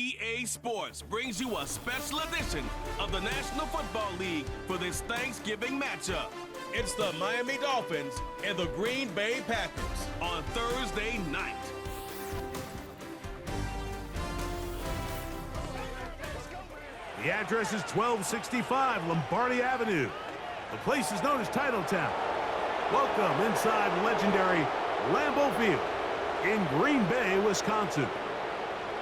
EA Sports brings you a special edition of the National Football League for this Thanksgiving matchup. It's the Miami Dolphins and the Green Bay Packers on Thursday night. The address is 1265 Lombardi Avenue. The place is known as Titletown. Welcome inside legendary Lambeau Field in Green Bay, Wisconsin.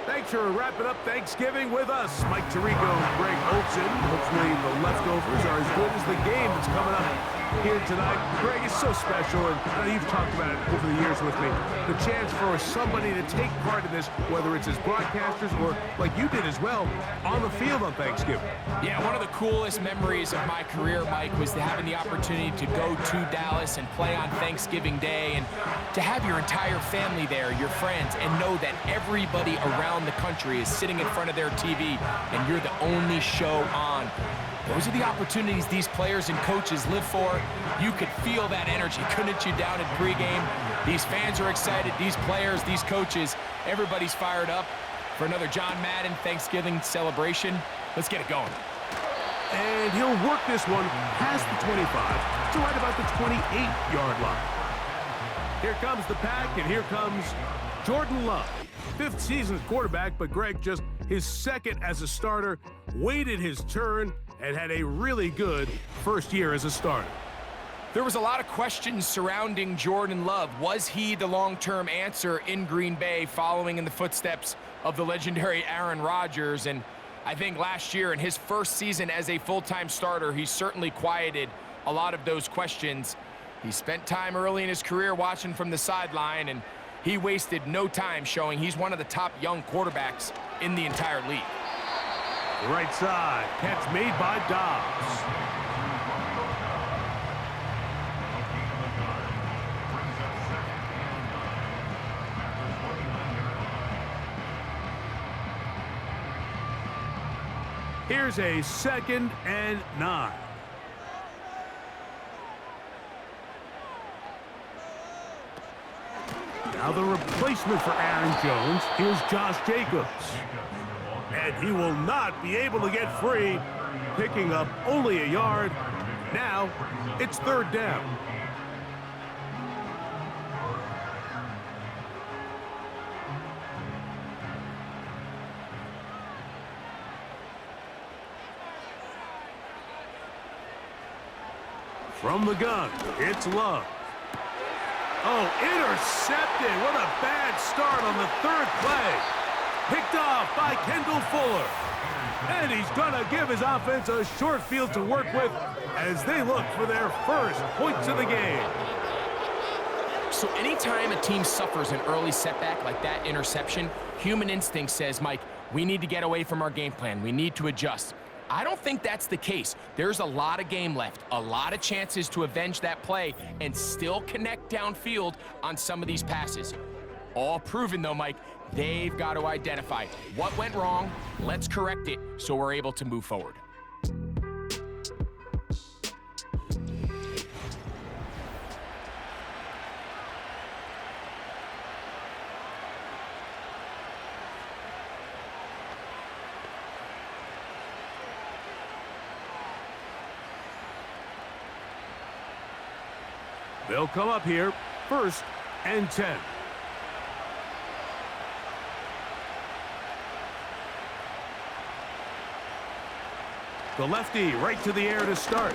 Thanks for wrapping up Thanksgiving with us. Mike Tirico, Greg Olson. Hopefully the leftovers are as good as the game that's coming up here tonight. Greg, it's so special, and I know you've talked about it over the years with me. The chance for somebody to take part in this, whether it's as broadcasters or like you did as well, on the field on Thanksgiving. Yeah, one of the coolest memories of my career, Mike, was having the opportunity to go to Dallas and play on Thanksgiving Day, and to have your entire family there, your friends, and know that everybody around the country is sitting in front of their TV and you're the only show on. Those are the opportunities these players and coaches live for. You could feel that energy, couldn't you, down at pregame? These fans are excited, these players, these coaches, everybody's fired up for another John Madden Thanksgiving celebration. Let's get it going. And he'll work this one past the 25 to right about the 28-yard line. Here comes the pack, and here comes Jordan Love. Fifth season as quarterback, but Greg, just his second as a starter, waited his turn and had a really good first year as a starter. There was a lot of questions surrounding Jordan Love. Was he the long-term answer in Green Bay, following in the footsteps of the legendary Aaron Rodgers? And I think last year, in his first season as a full-time starter, he certainly quieted a lot of those questions. He spent time early in his career watching from the sideline, and he wasted no time showing he's one of the top young quarterbacks in the entire league. Right side, catch made by Dobbs. Here's a 2nd and 9. Now the replacement for Aaron Jones, here's Josh Jacobs. And he will not be able to get free, picking up only a yard. Now it's 3rd down. From the gun, it's Love. Oh, intercepted. What a bad start on the 3rd play. Picked off by Kendall Fuller. And he's going to give his offense a short field to work with as they look for their first points of the game. So anytime a team suffers an early setback like that interception, human instinct says, Mike, we need to get away from our game plan. We need to adjust. I don't think that's the case. There's a lot of game left, a lot of chances to avenge that play and still connect downfield on some of these passes. All proven, though, Mike, they've got to identify what went wrong, let's correct it so we're able to move forward. They'll come up here, 1st and 10. The lefty right to the air to start.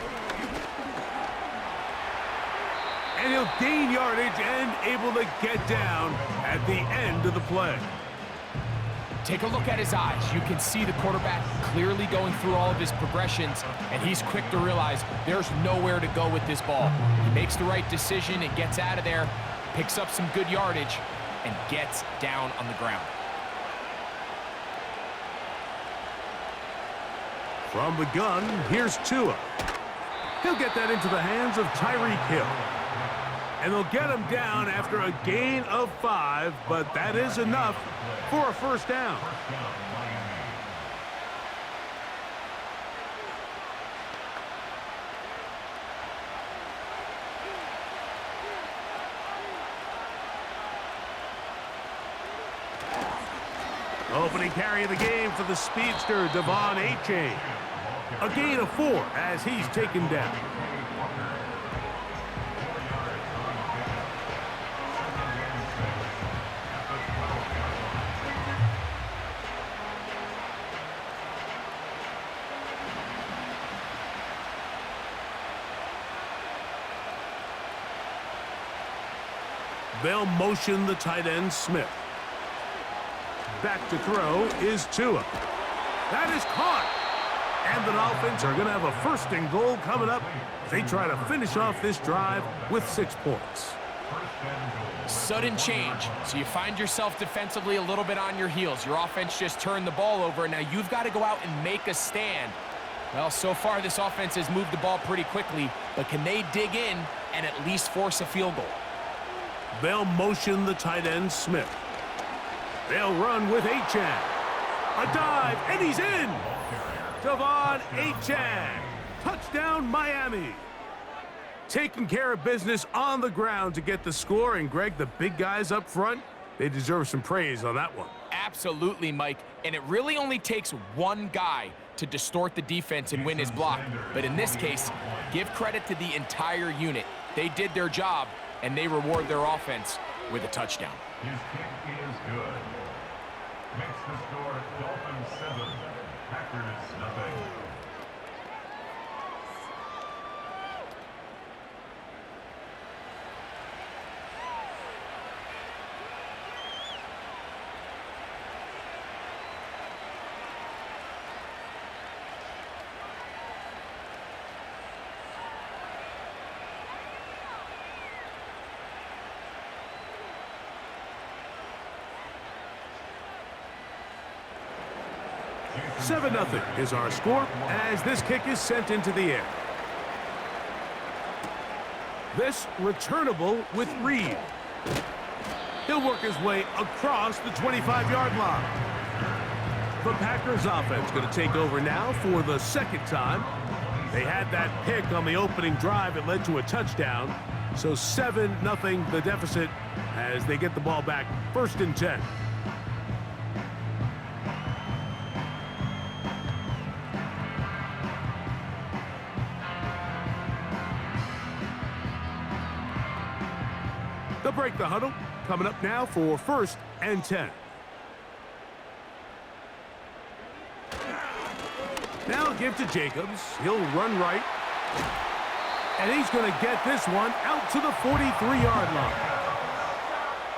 And he'll gain yardage and able to get down at the end of the play. Take a look at his eyes. You can see the quarterback clearly going through all of his progressions, and he's quick to realize there's nowhere to go with this ball. He makes the right decision and gets out of there, picks up some good yardage, and gets down on the ground. From the gun, here's Tua. He'll get that into the hands of Tyreek Hill. And they'll get him down after a gain of 5, but that is enough for a 1st down. Opening carry of the game for the speedster, Devon A-Chain. A gain of 4 as he's taken down. They'll motion the tight end, Smith. Back to throw is Tua. That is caught. And the Dolphins are going to have a 1st and goal coming up as they try to finish off this drive with 6 points. Sudden change. So you find yourself defensively a little bit on your heels. Your offense just turned the ball over, and now you've got to go out and make a stand. Well, so far this offense has moved the ball pretty quickly, but can they dig in and at least force a field goal? They'll motion the tight end, Smith. They'll run with A-Chan. A dive, and he's in! Devon A-Chan. Touchdown, Miami. Taking care of business on the ground to get the score, and Greg, the big guys up front, they deserve some praise on that one. Absolutely, Mike, and it really only takes one guy to distort the defense and win his block. But in this case, give credit to the entire unit. They did their job, and they reward their offense with a touchdown. His kick is good. Makes the score Dolphins 7, Packers nothing. Seven 0 is our score as this kick is sent into the air. This returnable with Reed. He'll work his way across the 25-yard line. The Packers offense going to take over now for the 2nd time. They had that pick on the opening drive. It led to a touchdown. So 7-0 the deficit as they get the ball back 1st and 10. They'll break the huddle. Coming up now for 1st and 10. Now give to Jacobs. He'll run right. And he's going to get this one out to the 43-yard line.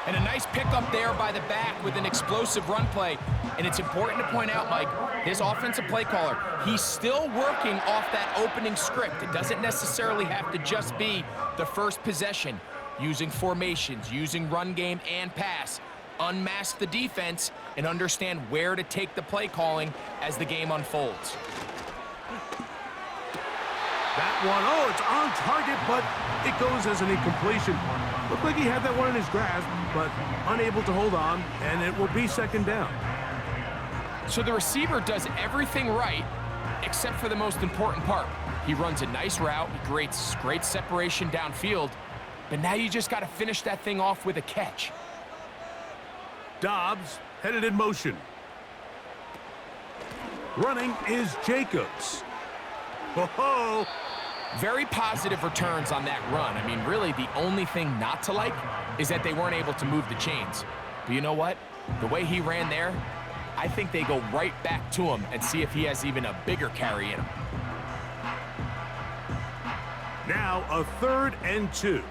And a nice pickup there by the back with an explosive run play. And it's important to point out, Mike, his offensive play caller, he's still working off that opening script. It doesn't necessarily have to just be the first possession. Using formations, using run game and pass. Unmask the defense and understand where to take the play calling as the game unfolds. That one, oh, it's on target, but it goes as an incompletion. Looked like he had that one in his grasp, but unable to hold on, and it will be 2nd down. So the receiver does everything right, except for the most important part. He runs a nice route, he creates great separation downfield, but now you just got to finish that thing off with a catch. Dobbs headed in motion. Running is Jacobs. Ho-ho! Very positive returns on that run. I mean, really, the only thing not to like is that they weren't able to move the chains. But you know what? The way he ran there, I think they go right back to him and see if he has even a bigger carry in him. Now a 3rd and 2.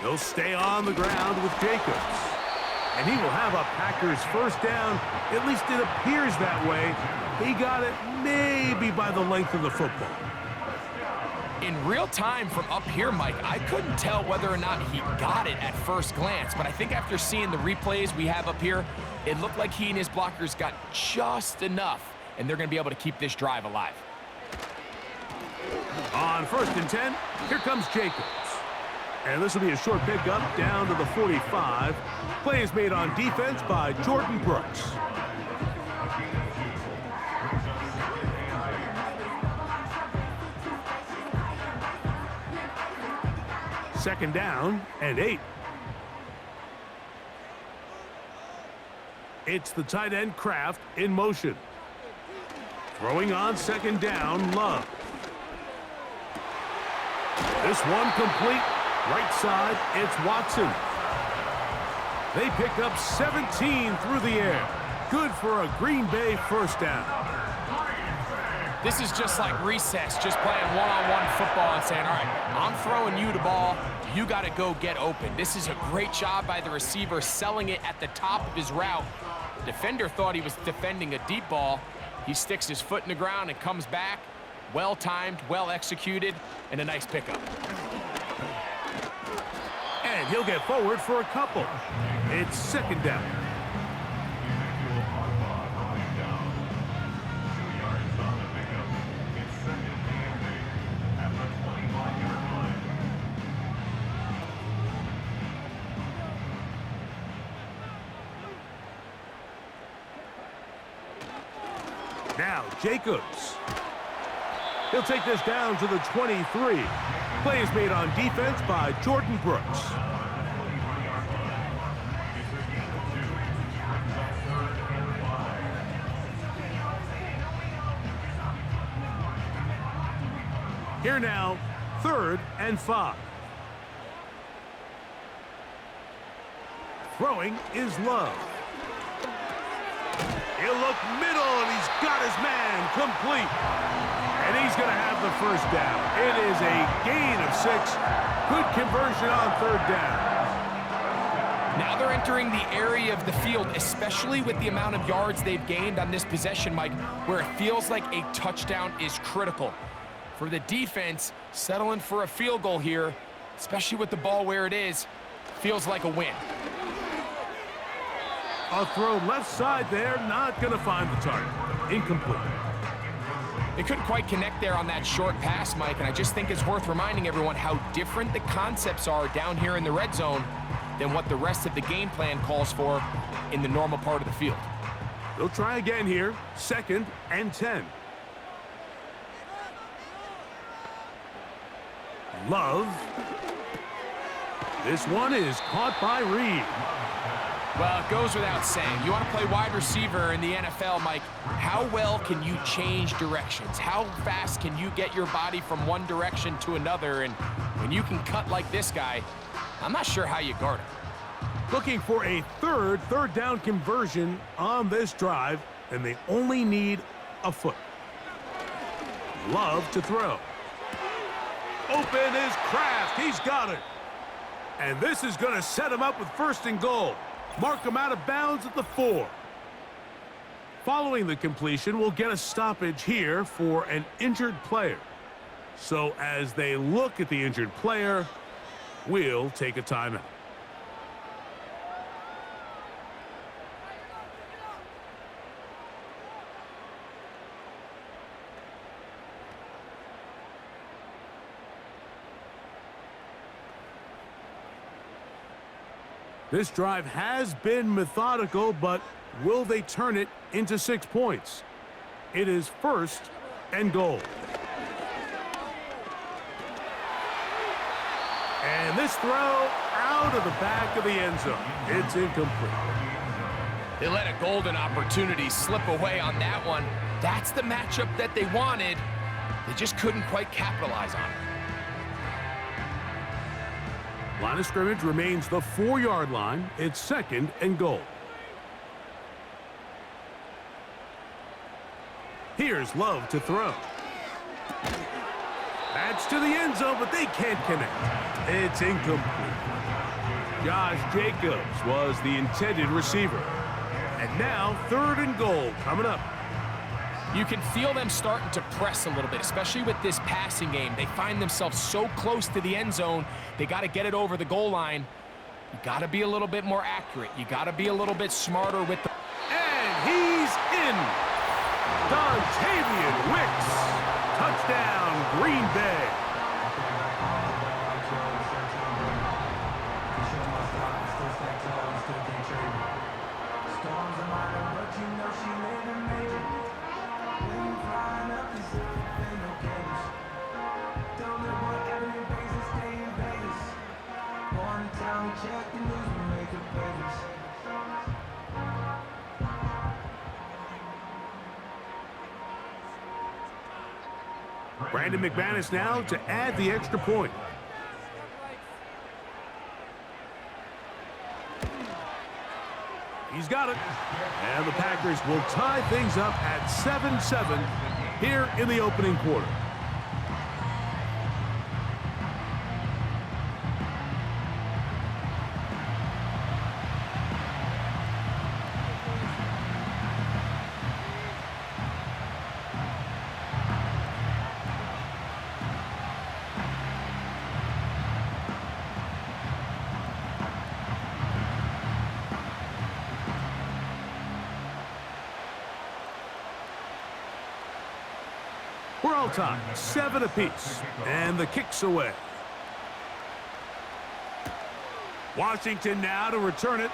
He'll stay on the ground with Jacobs. And he will have a Packers 1st down. At least it appears that way. He got it maybe by the length of the football. In real time from up here, Mike, I couldn't tell whether or not he got it at first glance, but I think after seeing the replays we have up here, it looked like he and his blockers got just enough, and they're going to be able to keep this drive alive. On 1st and 10, here comes Jacobs. And this will be a short pickup down to the 45. Play is made on defense by Jordan Brooks. second down and 8. It's the tight end Kraft in motion. Throwing on second down, Love. This one complete. Right side, it's Watson. They pick up 17 through the air. Good for a Green Bay first down. This is just like recess, just playing one-on-one football and saying, all right, I'm throwing you the ball. You got to go get open. This is a great job by the receiver selling it at the top of his route. The defender thought he was defending a deep ball. He sticks his foot in the ground and comes back. Well-timed, well-executed, and a nice pickup. And he'll get forward for a couple. It's second down. Now Jacobs. He'll take this down to the 23. Play is made on defense by Jordan Brooks. Here now, 3rd and 5. Throwing is Love. He'll look middle, and he's got his man complete. And he's going to have the first down. It is a gain of 6. Good conversion on 3rd down. Now they're entering the area of the field, especially with the amount of yards they've gained on this possession, Mike, where it feels like a touchdown is critical. For the defense, settling for a field goal here, especially with the ball where it is, feels like a win. A throw left side there, not going to find the target. Incomplete. They couldn't quite connect there on that short pass, Mike, and I just think it's worth reminding everyone how different the concepts are down here in the red zone than what the rest of the game plan calls for in the normal part of the field. They'll try again here, 2nd and 10. Love. This one is caught by Reed. Well, it goes without saying. You want to play wide receiver in the NFL, Mike. How well can you change directions? How fast can you get your body from one direction to another? And when you can cut like this guy, I'm not sure how you guard him. Looking for a third down conversion on this drive, and they only need a foot. Love to throw. Open is Kraft. He's got it. And this is going to set him up with 1st and goal. Mark him out of bounds at the 4. Following the completion, we'll get a stoppage here for an injured player. So as they look at the injured player, we'll take a timeout. This drive has been methodical, but will they turn it into 6 points? It is 1st and goal. And this throw out of the back of the end zone. It's incomplete. They let a golden opportunity slip away on that one. That's the matchup that they wanted. They just couldn't quite capitalize on it. Line of scrimmage remains the 4-yard line. It's 2nd and goal. Here's Love to throw. That's to the end zone, but they can't connect. It's incomplete. Josh Jacobs was the intended receiver. And now 3rd and goal coming up. You can feel them starting to press a little bit, especially with this passing game. They find themselves so close to the end zone, they got to get it over the goal line. You got to be a little bit more accurate. You got to be a little bit smarter with the... And he's in. Dontavian Wicks. Touchdown, Green Bay. Brandon McManus now to add the extra point. He's got it. And the Packers will tie things up at 7-7 here in the opening quarter. We're all tied, 7 apiece, and the kick's away. Washington now to return it.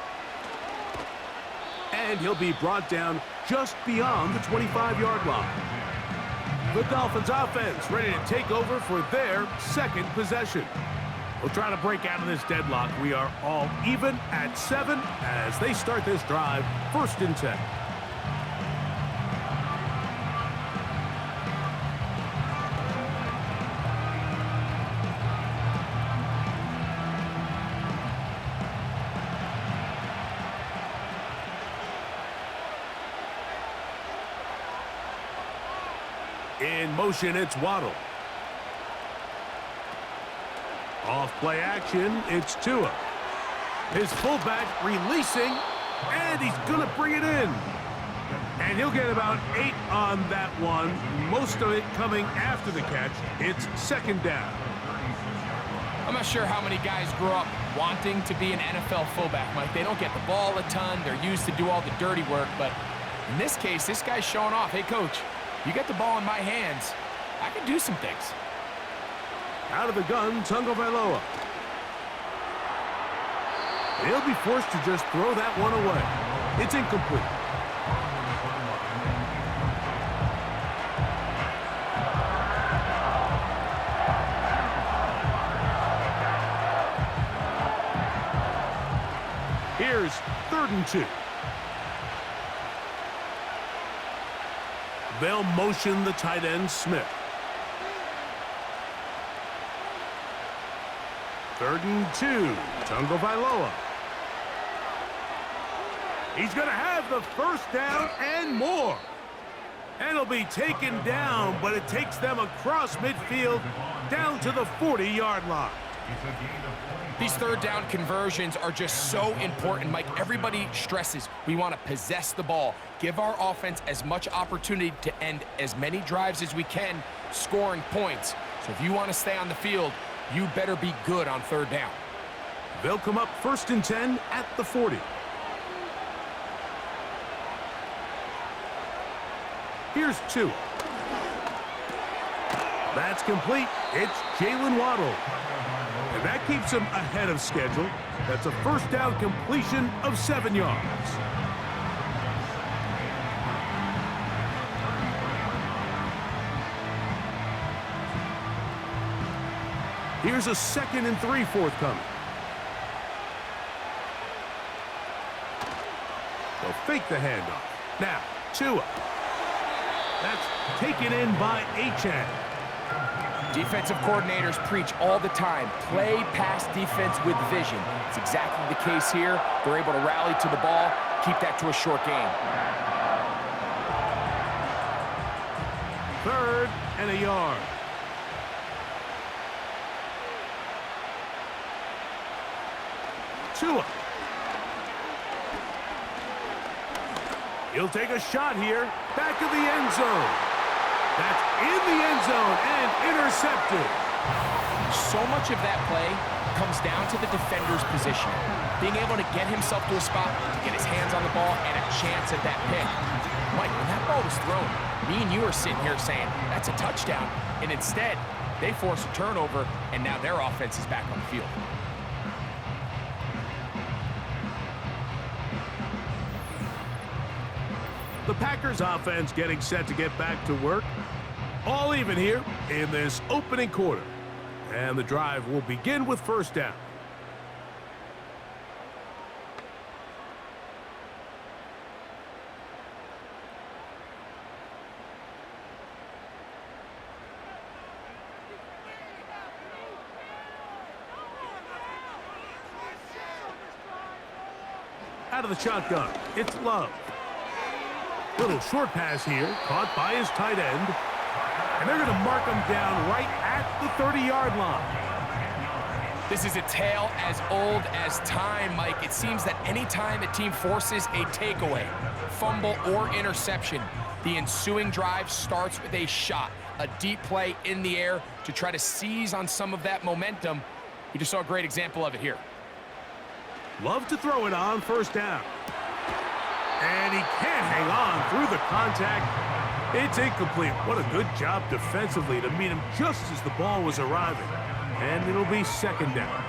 And he'll be brought down just beyond the 25-yard line. The Dolphins offense ready to take over for their second possession. We'll try to break out of this deadlock. We are all even at 7 as they start this drive, 1st and 10. In motion, it's Waddle. Off play action, it's Tua. His fullback releasing, and he's going to bring it in. And he'll get about 8 on that one, most of it coming after the catch. It's 2nd down. I'm not sure how many guys grew up wanting to be an NFL fullback, Mike. They don't get the ball a ton. They're used to do all the dirty work. But in this case, this guy's showing off. Hey, coach, you get the ball in my hands, I can do some things. Out of the gun, Tagovaila. He'll be forced to just throw that one away. It's incomplete. Here's 3rd and 2. They'll motion the tight end, Smith. 3rd and 2, Tagovaila. He's going to have the 1st down and more. And he'll be taken down, but it takes them across midfield down to the 40-yard line. These 3rd down conversions are just so important, Mike. Everybody stresses we want to possess the ball, give our offense as much opportunity to end as many drives as we can, scoring points. So if you want to stay on the field, you better be good on 3rd down. They'll come up 1st and 10 at the 40. Here's 2. That's complete. It's Jalen Waddle. And that keeps him ahead of schedule. That's a 1st down completion of 7 yards. Here's a 2nd and 3 forthcoming. They'll fake the handoff. Now, Tua. That's taken in by Achane. Defensive coordinators preach all the time, play pass defense with vision. It's exactly the case here. They're able to rally to the ball, keep that to a short gain. 3rd and a yard. Tua. He'll take a shot here, back of the end zone. That's in the end zone and intercepted. So much of that play comes down to the defender's position. Being able to get himself to a spot, to get his hands on the ball, and a chance at that pick. Mike, when that ball was thrown, me and you are sitting here saying, that's a touchdown. And instead, they force a turnover, and now their offense is back on the field. The Packers offense getting set to get back to work. All even here in this opening quarter. And the drive will begin with 1st down. Out of the shotgun, it's Love. Little short pass here, caught by his tight end. And they're going to mark him down right at the 30-yard line. This is a tale as old as time, Mike. It seems that anytime a team forces a takeaway, fumble, or interception, the ensuing drive starts with a shot, a deep play in the air to try to seize on some of that momentum. We just saw a great example of it here. Love to throw it on first down. And he can't hang on through the contact. It's incomplete. What a good job defensively to meet him just as the ball was arriving. And it'll be second down.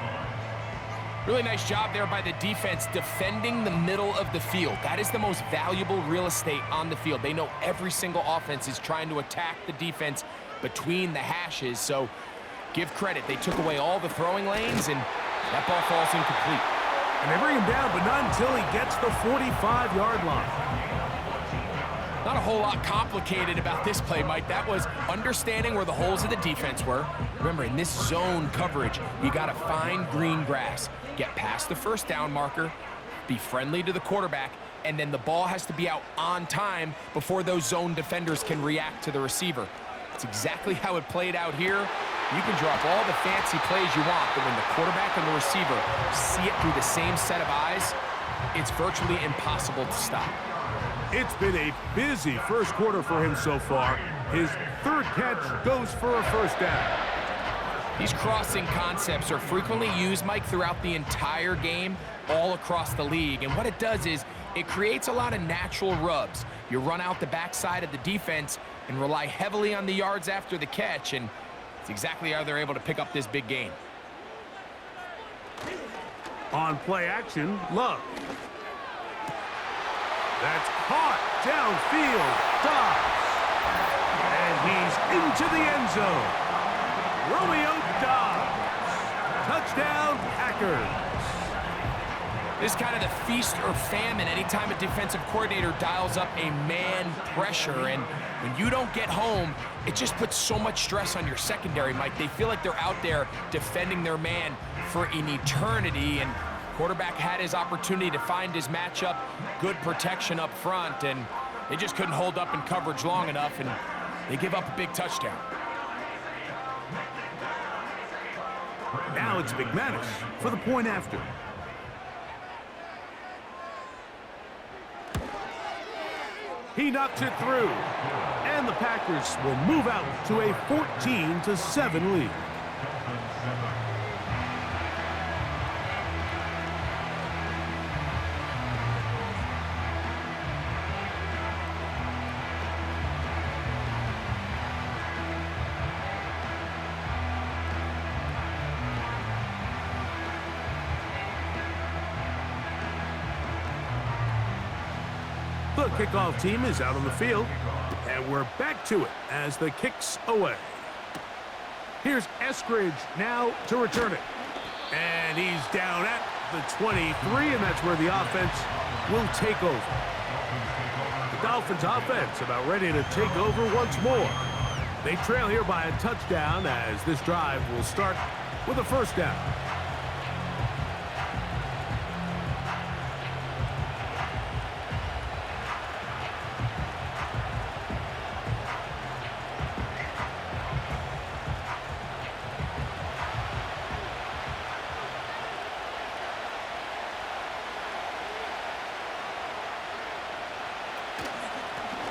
Really nice job there by the defense defending the middle of the field. That is the most valuable real estate on the field. They know every single offense is trying to attack the defense between the hashes. So give credit. They took away all the throwing lanes, and that ball falls incomplete. And they bring him down, but not until he gets the 45-yard line. Not a whole lot complicated about this play, Mike. That was understanding where the holes of the defense were. Remember, in this zone coverage, you got to find green grass, get past the first down marker, be friendly to the quarterback, and then the ball has to be out on time before those zone defenders can react to the receiver. It's exactly how it played out here. You can drop all the fancy plays you want, but when the quarterback and the receiver see it through the same set of eyes, it's virtually impossible to stop. It's been a busy first quarter for him so far. His third catch goes for a first down. These crossing concepts are frequently used, Mike, throughout the entire game, all across the league. And what it does is it creates a lot of natural rubs. You run out the backside of the defense and rely heavily on the yards after the catch, and it's exactly how they're able to pick up this big gain. On play action, Love. That's caught downfield. Dobbs. And he's into the end zone. Romeo Dobbs. Touchdown, Packers. This is kind of the feast or famine anytime a defensive coordinator dials up a man pressure. And when you don't get home, it just puts so much stress on your secondary, Mike. They feel like they're out there defending their man for an eternity. And quarterback had his opportunity to find his matchup, good protection up front, and they just couldn't hold up in coverage long enough, and they give up a big touchdown. Now it's McManus for the point after. He knocks it through, and the Packers will move out to a 14-7 lead. The kickoff team is out on the field, and we're back to it as the kick's away. Here's Eskridge now to return it. And he's down at the 23, and that's where the offense will take over. The Dolphins offense about ready to take over once more. They trail here by a touchdown as this drive will start with a first down.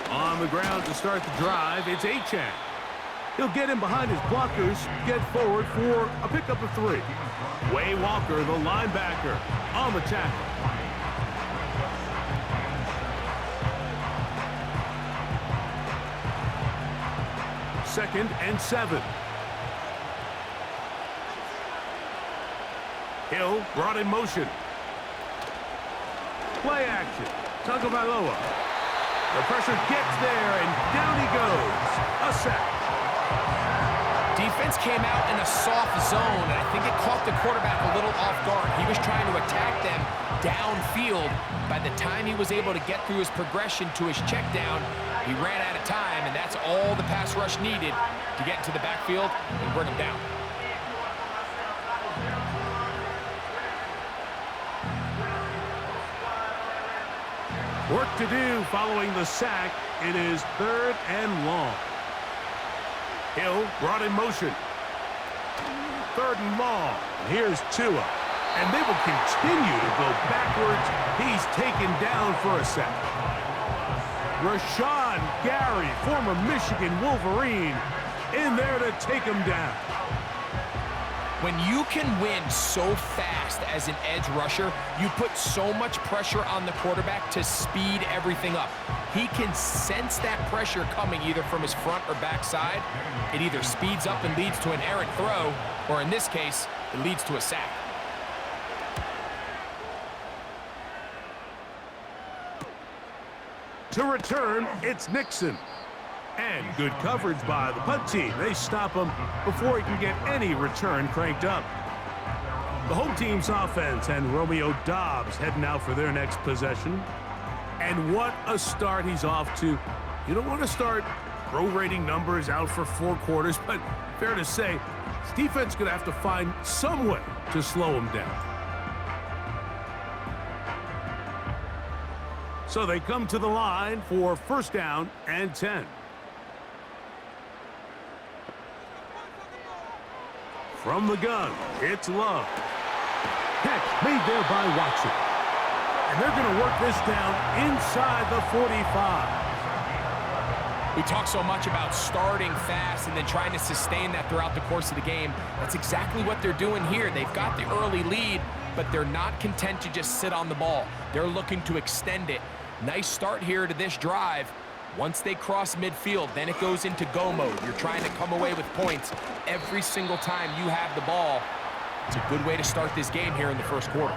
On the ground to start the drive, it's Achane. He'll get in behind his blockers, get forward for a pickup of 3. Way Walker, the linebacker, on the tackle. Second and 7. Hill brought in motion. Play action. Tagovaila. The pressure gets there, and down he goes. A sack. Defense came out in a soft zone, and I think it caught the quarterback a little off guard. He was trying to attack them downfield. By the time he was able to get through his progression to his check down, he ran out of time, and that's all the pass rush needed to get into the backfield and bring him down. Work to do following the sack. It is 3rd and long. Hill brought in motion. 3rd and long. Here's Tua. And they will continue to go backwards. He's taken down for a sack. Rashawn Gary, former Michigan Wolverine, in there to take him down. When you can win so fast as an edge rusher, you put so much pressure on the quarterback to speed everything up. He can sense that pressure coming either from his front or back side. It either speeds up and leads to an errant throw, or in this case, it leads to a sack. To return, it's Nixon. And good coverage by the punt team. They stop him before he can get any return cranked up. The home team's offense and Romeo Doubs heading out for their next possession. And what a start he's off to. You don't want to start prorating numbers out for 4 quarters, but fair to say, this defense is going to have to find some way to slow him down. So they come to the line for 1st down and 10. From the gun, it's Love. Catch made there by Watson. And they're going to work this down inside the 45. We talk so much about starting fast and then trying to sustain that throughout the course of the game. That's exactly what they're doing here. They've got the early lead, but they're not content to just sit on the ball. They're looking to extend it. Nice start here to this drive. Once they cross midfield, then it goes into go mode. You're trying to come away with points every single time you have the ball. It's a good way to start this game here in the 1st quarter.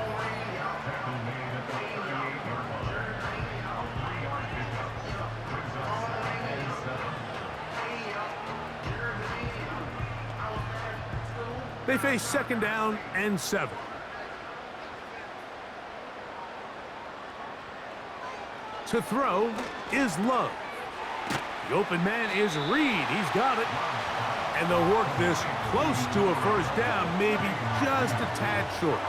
They face 2nd down and 7. To throw is Love. The open man is Reed. He's got it. And they'll work this close to a 1st down, maybe just a tad short.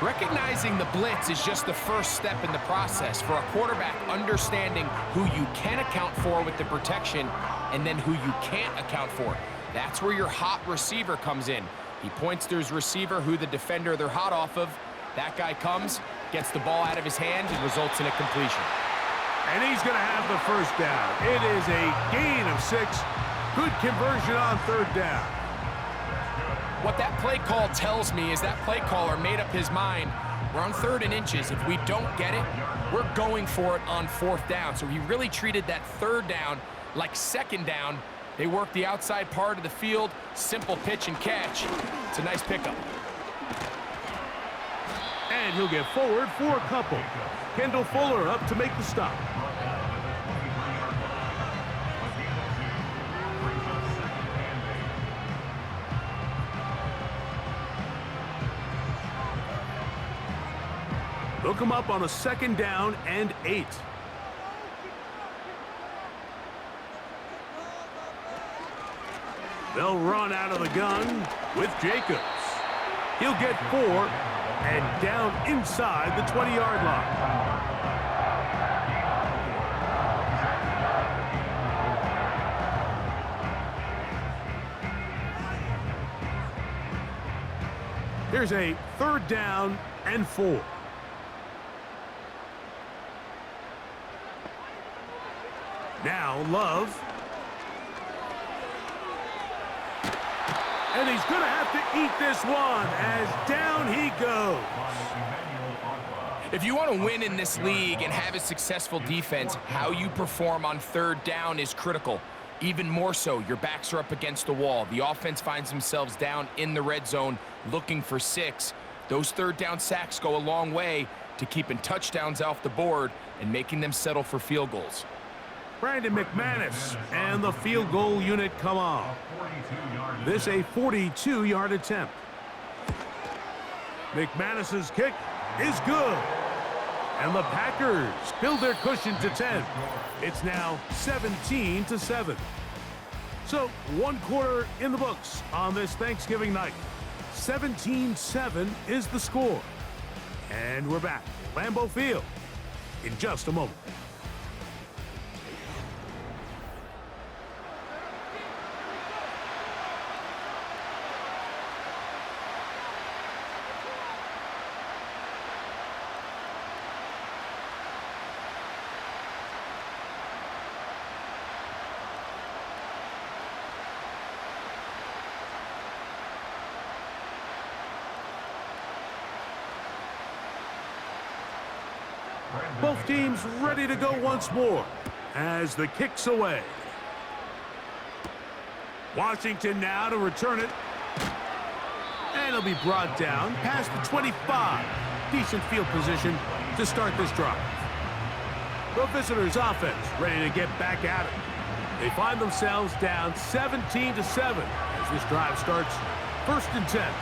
Recognizing the blitz is just the first step in the process for a quarterback understanding who you can account for with the protection and then who you can't account for. That's where your hot receiver comes in. He points to his receiver who the defender they're hot off of. That guy comes, gets the ball out of his hands, and results in a completion. And he's going to have the 1st down. It is a gain of 6. Good conversion on 3rd down. What that play call tells me is that play caller made up his mind. We're on 3rd and inches. If we don't get it, we're going for it on 4th down. So he really treated that 3rd down like 2nd down. They work the outside part of the field. Simple pitch and catch. It's a nice pickup. And he'll get forward for a couple. Kendall Fuller up to make the stop. They'll come up on a 2nd down and 8. They'll run out of the gun with Jacobs. He'll get 4 and down inside the 20-yard line. Here's a 3rd down and 4. Now Love. And he's going to have to eat this one as down he goes. If you want to win in this league and have a successful defense, how you perform on 3rd down is critical. Even more so, your backs are up against the wall. The offense finds themselves down in the red zone looking for 6. Those 3rd down sacks go a long way to keeping touchdowns off the board and making them settle for field goals. Brandon McManus and the field goal unit come on. This a 42-yard attempt. McManus's kick is good. And the Packers build their cushion to 10. It's now 17-7. So 1 quarter in the books on this Thanksgiving night. 17-7 is the score. And we're back. Lambeau Field. in just a moment. Both teams ready to go once more as the kick's away. Washington now to return it. And it'll be brought down past the 25. Decent field position to start this drive. The visitors' offense ready to get back at it. They find themselves down 17-7 as this drive starts 1st and 10.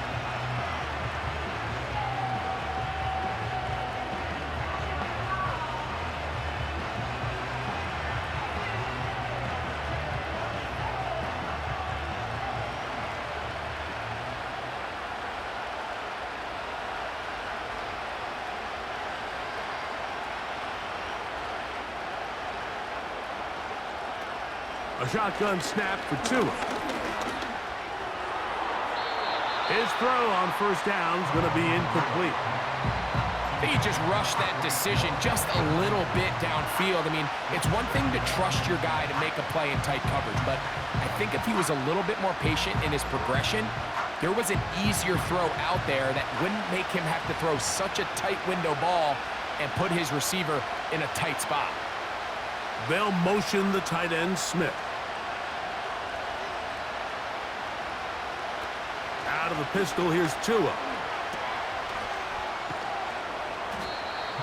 A shotgun snap for Tua. His throw on 1st down is going to be incomplete. I think he just rushed that decision just a little bit downfield. I mean, it's one thing to trust your guy to make a play in tight coverage, but I think if he was a little bit more patient in his progression, there was an easier throw out there that wouldn't make him have to throw such a tight window ball and put his receiver in a tight spot. They'll motion the tight end, Smith. Out of the pistol, here's Tua. All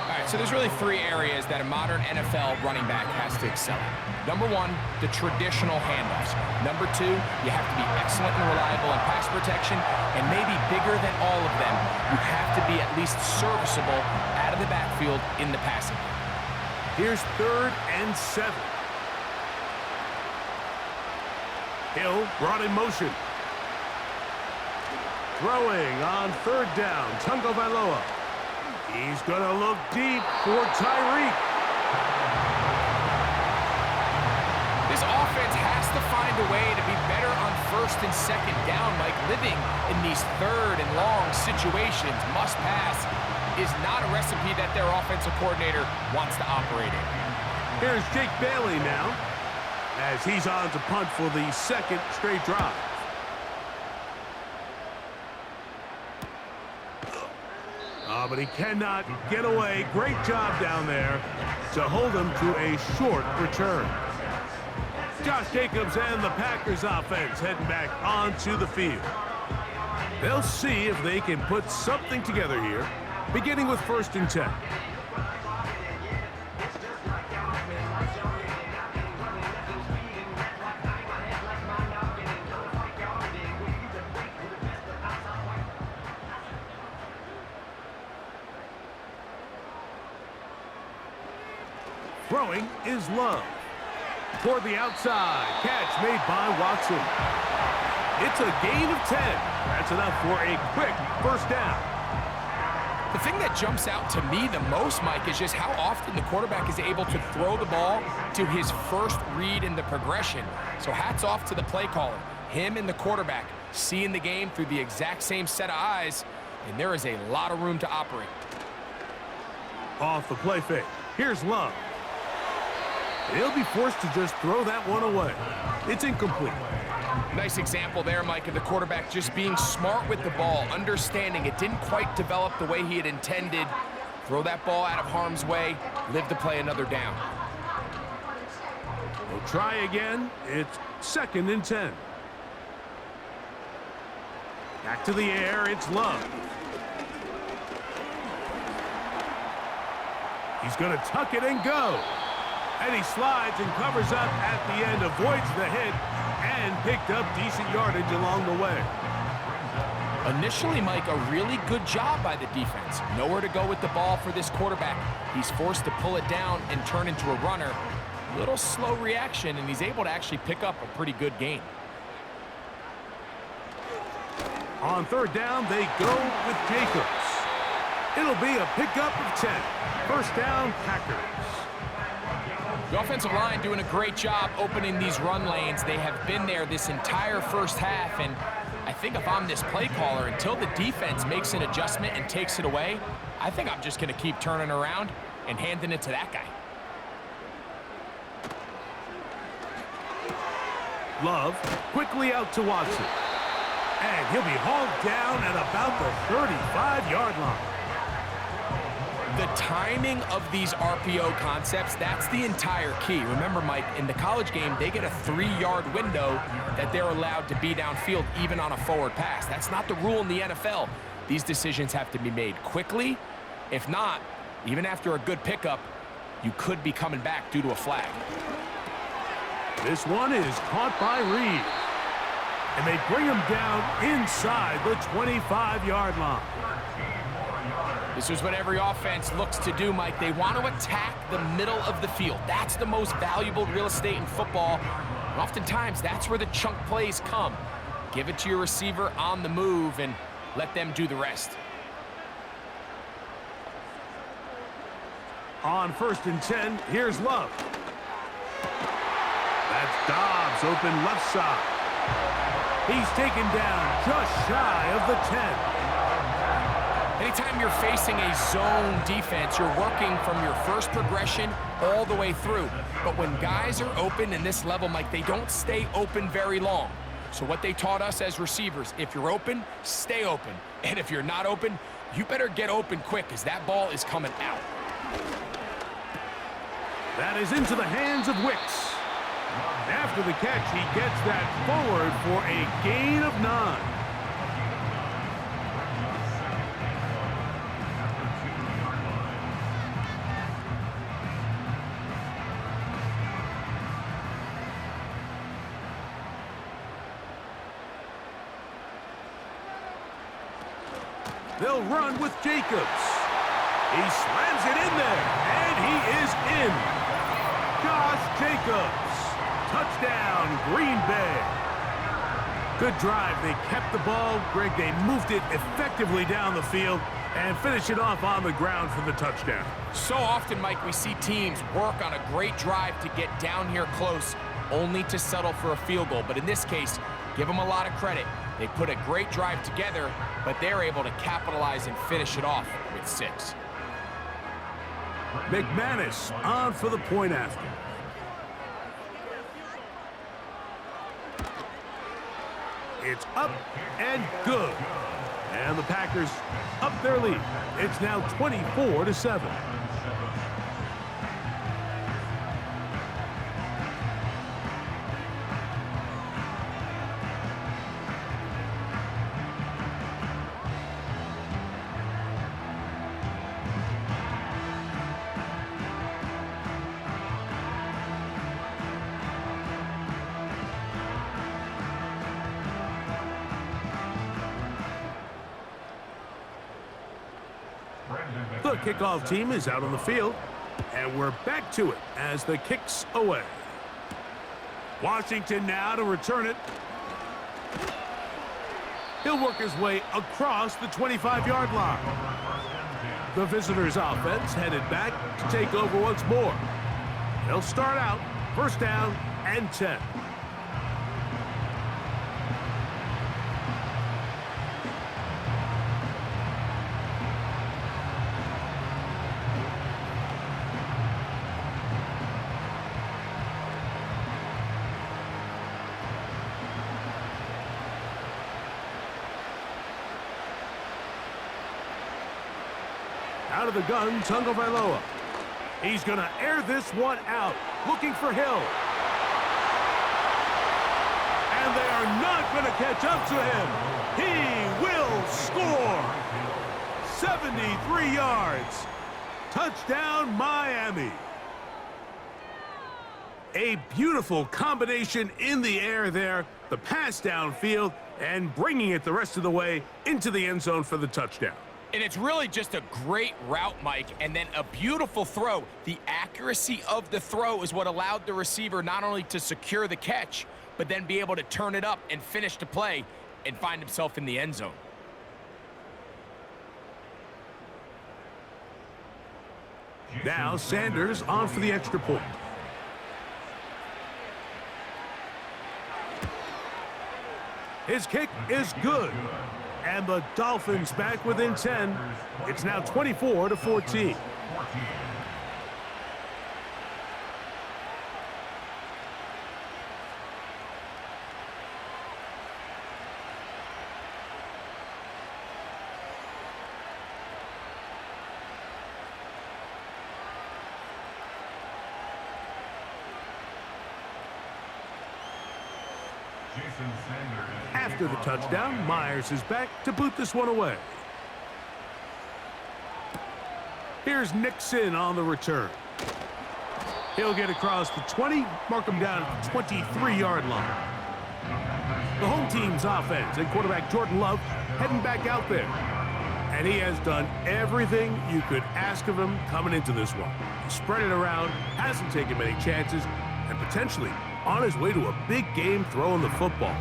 right, so there's really 3 areas that a modern NFL running back has to excel at. Number 1, the traditional handoffs. Number 2, you have to be excellent and reliable in pass protection, and maybe bigger than all of them, you have to be at least serviceable out of the backfield in the passing game. Here's 3rd and 7. Hill brought in motion. Throwing on 3rd down, Tagovaila. He's going to look deep for Tyreek. This offense has to find a way to be better on 1st and 2nd down, Mike. Living in these 3rd and long situations, must pass, is not a recipe that their offensive coordinator wants to operate in. Here's Jake Bailey now, as he's on to punt for the 2nd straight drive. But he cannot get away. Great job down there to hold him to a short return. Josh Jacobs and the Packers offense heading back onto the field. They'll see if they can put something together here, beginning with 1st and 10. Throwing is Love. Toward the outside. Catch made by Watson. It's a gain of 10. That's enough for a quick 1st down. The thing that jumps out to me the most, Mike, is just how often the quarterback is able to throw the ball to his first read in the progression. So hats off to the play caller. Him and the quarterback seeing the game through the exact same set of eyes, and there is a lot of room to operate. Off the play fake. Here's Love. He'll be forced to just throw that one away. It's incomplete. Nice example there, Mike, of the quarterback just being smart with the ball, understanding it didn't quite develop the way he had intended. Throw that ball out of harm's way, live to play another down. We'll try again. It's 2nd and 10. Back to the air, it's Love. He's going to tuck it and go. And he slides and covers up at the end, avoids the hit, and picked up decent yardage along the way. Initially, Mike, a really good job by the defense. Nowhere to go with the ball for this quarterback. He's forced to pull it down and turn into a runner. Little slow reaction, and he's able to actually pick up a pretty good gain. On 3rd down, they go with Jacobs. It'll be a pickup of 10. First down, Packers. The offensive line doing a great job opening these run lanes. They have been there this entire first half, and I think if I'm this play caller, until the defense makes an adjustment and takes it away, I think I'm just going to keep turning around and handing it to that guy. Love quickly out to Watson. And he'll be hauled down at about the 35-yard line. The timing of these RPO concepts, that's the entire key. Remember, Mike, in the college game, they get a 3-yard window that they're allowed to be downfield even on a forward pass. That's not the rule in the NFL. These decisions have to be made quickly. If not, even after a good pickup, you could be coming back due to a flag. This one is caught by Reed. And they bring him down inside the 25-yard line. This is what every offense looks to do, Mike. They want to attack the middle of the field. That's the most valuable real estate in football. And oftentimes, that's where the chunk plays come. Give it to your receiver on the move and let them do the rest. On 1st and 10, here's Love. That's Dobbs open left side. He's taken down just shy of the 10. Anytime you're facing a zone defense, you're working from your first progression all the way through. But when guys are open in this level, Mike, they don't stay open very long. So what they taught us as receivers, if you're open, stay open. And if you're not open, you better get open quick because that ball is coming out. That is into the hands of Wicks. After the catch, he gets that forward for a gain of 9. They'll run with Jacobs. He slams it in there, and he is in. Josh Jacobs. Touchdown, Green Bay. Good drive. They kept the ball. Greg, they moved it effectively down the field and finish it off on the ground for the touchdown. So often, Mike, we see teams work on a great drive to get down here close, only to settle for a field goal. But in this case, give them a lot of credit. They put a great drive together, but they're able to capitalize and finish it off with 6. McManus on for the point after. It's up and good. And the Packers up their lead. It's now 24-7. The kickoff team is out on the field, and we're back to it as the kick's away. Washington now to return it. He'll work his way across the 25-yard line. The visitors' offense headed back to take over once more. They'll start out first down and 10. Out of the gun, Tagovaila. He's going to air this one out, looking for Hill. And they are not going to catch up to him. He will score. 73 yards. Touchdown, Miami. A beautiful combination in the air there. The pass downfield and bringing it the rest of the way into the end zone for the touchdown. And it's really just a great route, Mike, and then a beautiful throw. The accuracy of the throw is what allowed the receiver not only to secure the catch, but then be able to turn it up and finish the play and find himself in the end zone. Now Sanders on for the extra point. His kick is good. And the Dolphins back within 10. It's now 24-14. After the touchdown, Myers is back to boot this one away. Here's Nixon on the return. He'll get across the 20, mark him down at the 23-yard line. The home team's offense and quarterback Jordan Love heading back out there. And he has done everything you could ask of him coming into this one. He spread it around, hasn't taken many chances, and potentially on his way to a big game throwing the football.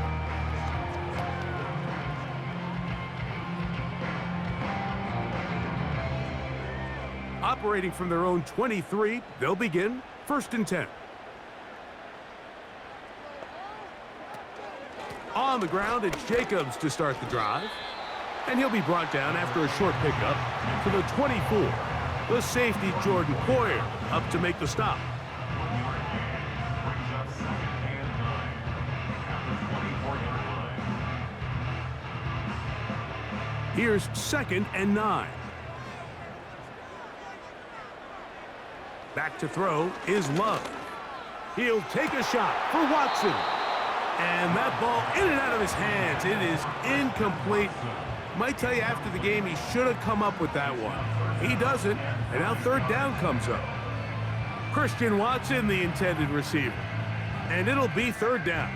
Operating from their own 23, they'll begin 1st and 10. On the ground, it's Jacobs to start the drive. And he'll be brought down after a short pickup to the 24. The safety, Jordan Poyer, up to make the stop. Here's 2nd and 9. Back to throw is Love. He'll take a shot for Watson. And that ball in and out of his hands. It is incomplete. Might tell you after the game he should have come up with that one. He doesn't, and now 3rd down comes up. Christian Watson, the intended receiver. And it'll be 3rd down.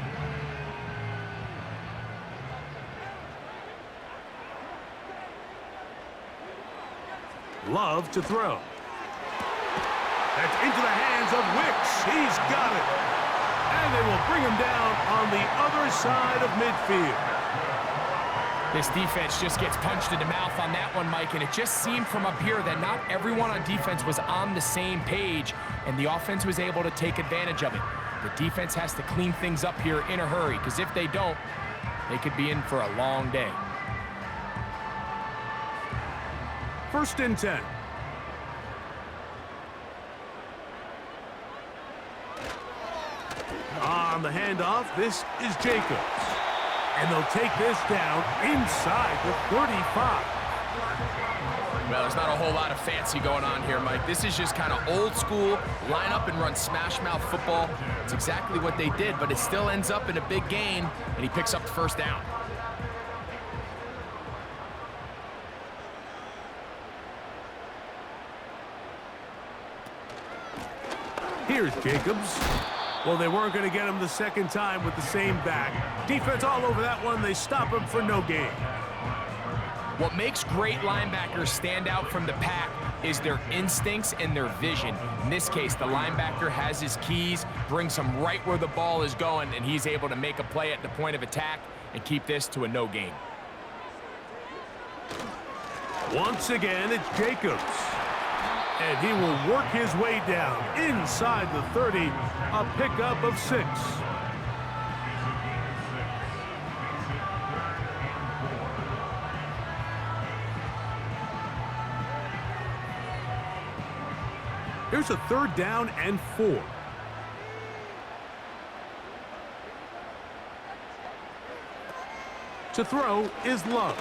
Love to throw. That's into the hands of Wicks. He's got it. And they will bring him down on the other side of midfield. This defense just gets punched in the mouth on that one, Mike, and it just seemed from up here that not everyone on defense was on the same page, and the offense was able to take advantage of it. The defense has to clean things up here in a hurry, because if they don't, they could be in for a long day. 1st and 10. On the handoff, this is Jacobs. And they'll take this down inside the 35. Well, there's not a whole lot of fancy going on here, Mike. This is just kind of old school, line up and run smash mouth football. It's exactly what they did, but it still ends up in a big gain, and he picks up the 1st down. Here's Jacobs. Well, they weren't going to get him the 2nd time with the same back. Defense all over that one. They stop him for no gain. What makes great linebackers stand out from the pack is their instincts and their vision. In this case, the linebacker has his keys, brings him right where the ball is going, and he's able to make a play at the point of attack and keep this to a no gain. Once again, it's Jacobs. And he will work his way down inside the 30, a pickup of 6. Here's a 3rd down and 4. To throw is Love.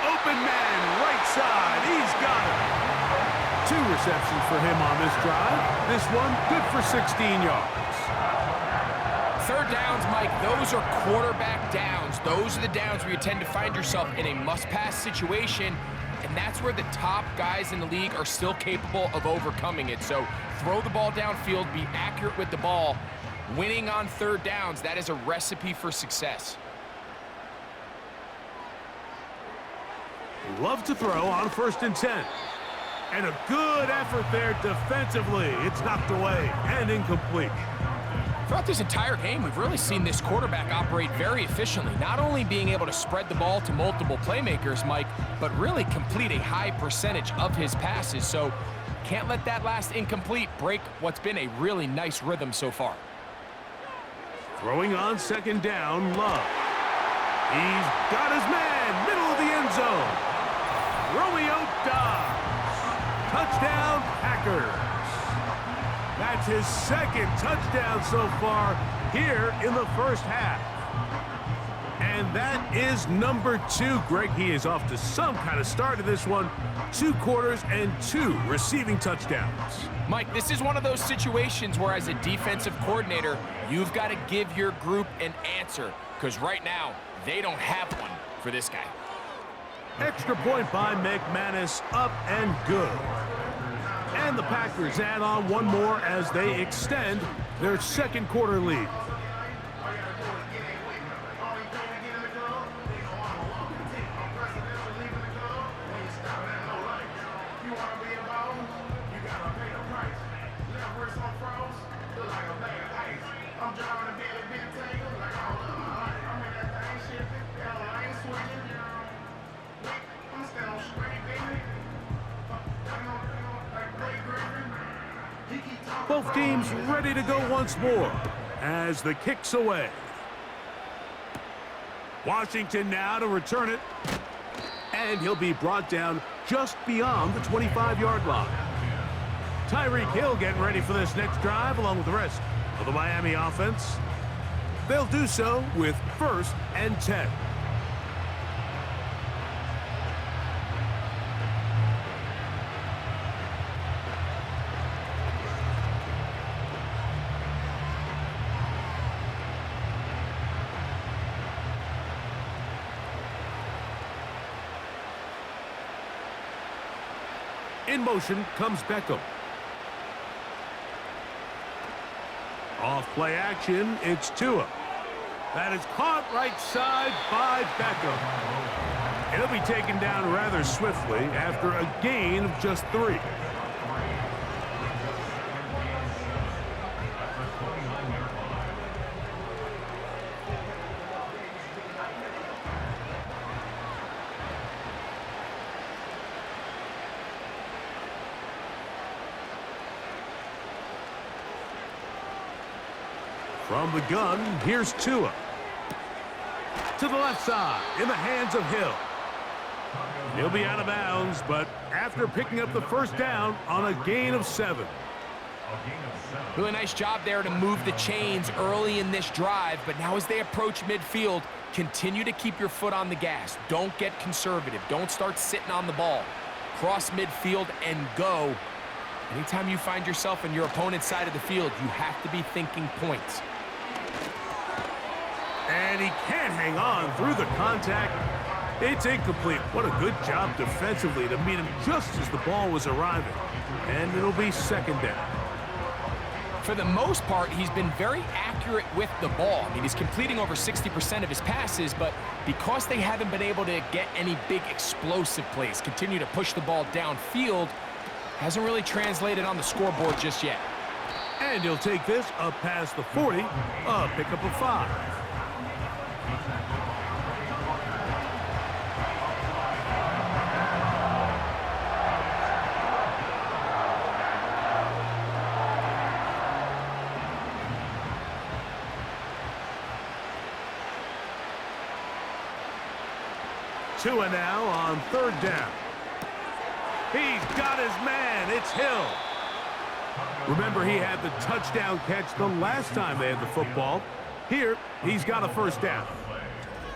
Open man, right side. He's got it. 2 receptions for him on this drive. This one good for 16 yards. 3rd downs, Mike, those are quarterback downs. Those are the downs where you tend to find yourself in a must-pass situation, and that's where the top guys in the league are still capable of overcoming it. So throw the ball downfield, be accurate with the ball. Winning on 3rd downs, that is a recipe for success. Love to throw on 1st and 10. And a good effort there defensively. It's knocked away and incomplete. Throughout this entire game, we've really seen this quarterback operate very efficiently, not only being able to spread the ball to multiple playmakers, Mike, but really complete a high percentage of his passes. So can't let that last incomplete break what's been a really nice rhythm so far. Throwing on second down, Love. He's got his man, middle of the end zone. Romeo dives. Touchdown, Packers. That's his second touchdown so far here in the first half. And that is number 2. Greg, he is off to some kind of start to this one. 2 quarters and 2 receiving touchdowns. Mike, this is one of those situations where as a defensive coordinator, you've got to give your group an answer, because right now, they don't have one for this guy. Extra point by McManus, up and good. And the Packers add on one more as they extend their second quarter lead. Both teams ready to go once more as the kick's away. Washington now to return it. And he'll be brought down just beyond the 25-yard line. Tyreek Hill getting ready for this next drive along with the rest of the Miami offense. They'll do so with 1st and 10. In motion comes Beckham. Off play action, it's Tua. That is caught right side by Beckham. It'll be taken down rather swiftly after a gain of just 3. From the gun, here's Tua. To the left side, in the hands of Hill. He'll be out of bounds, but after picking up the first down on a gain of 7. Really nice job there to move the chains early in this drive, but now as they approach midfield, continue to keep your foot on the gas. Don't get conservative. Don't start sitting on the ball. Cross midfield and go. Anytime you find yourself on your opponent's side of the field, you have to be thinking points. And he can't hang on through the contact. It's incomplete. What a good job defensively to meet him just as the ball was arriving. And it'll be second down. For the most part, he's been very accurate with the ball. I mean, he's completing over 60% of his passes, but because they haven't been able to get any big explosive plays, continue to push the ball downfield, hasn't really translated on the scoreboard just yet. And he'll take this up past the 40, a pickup of 5. Tua now on 3rd down. He's got his man. It's Hill. Remember, he had the touchdown catch the last time they had the football. Here, he's got a first down.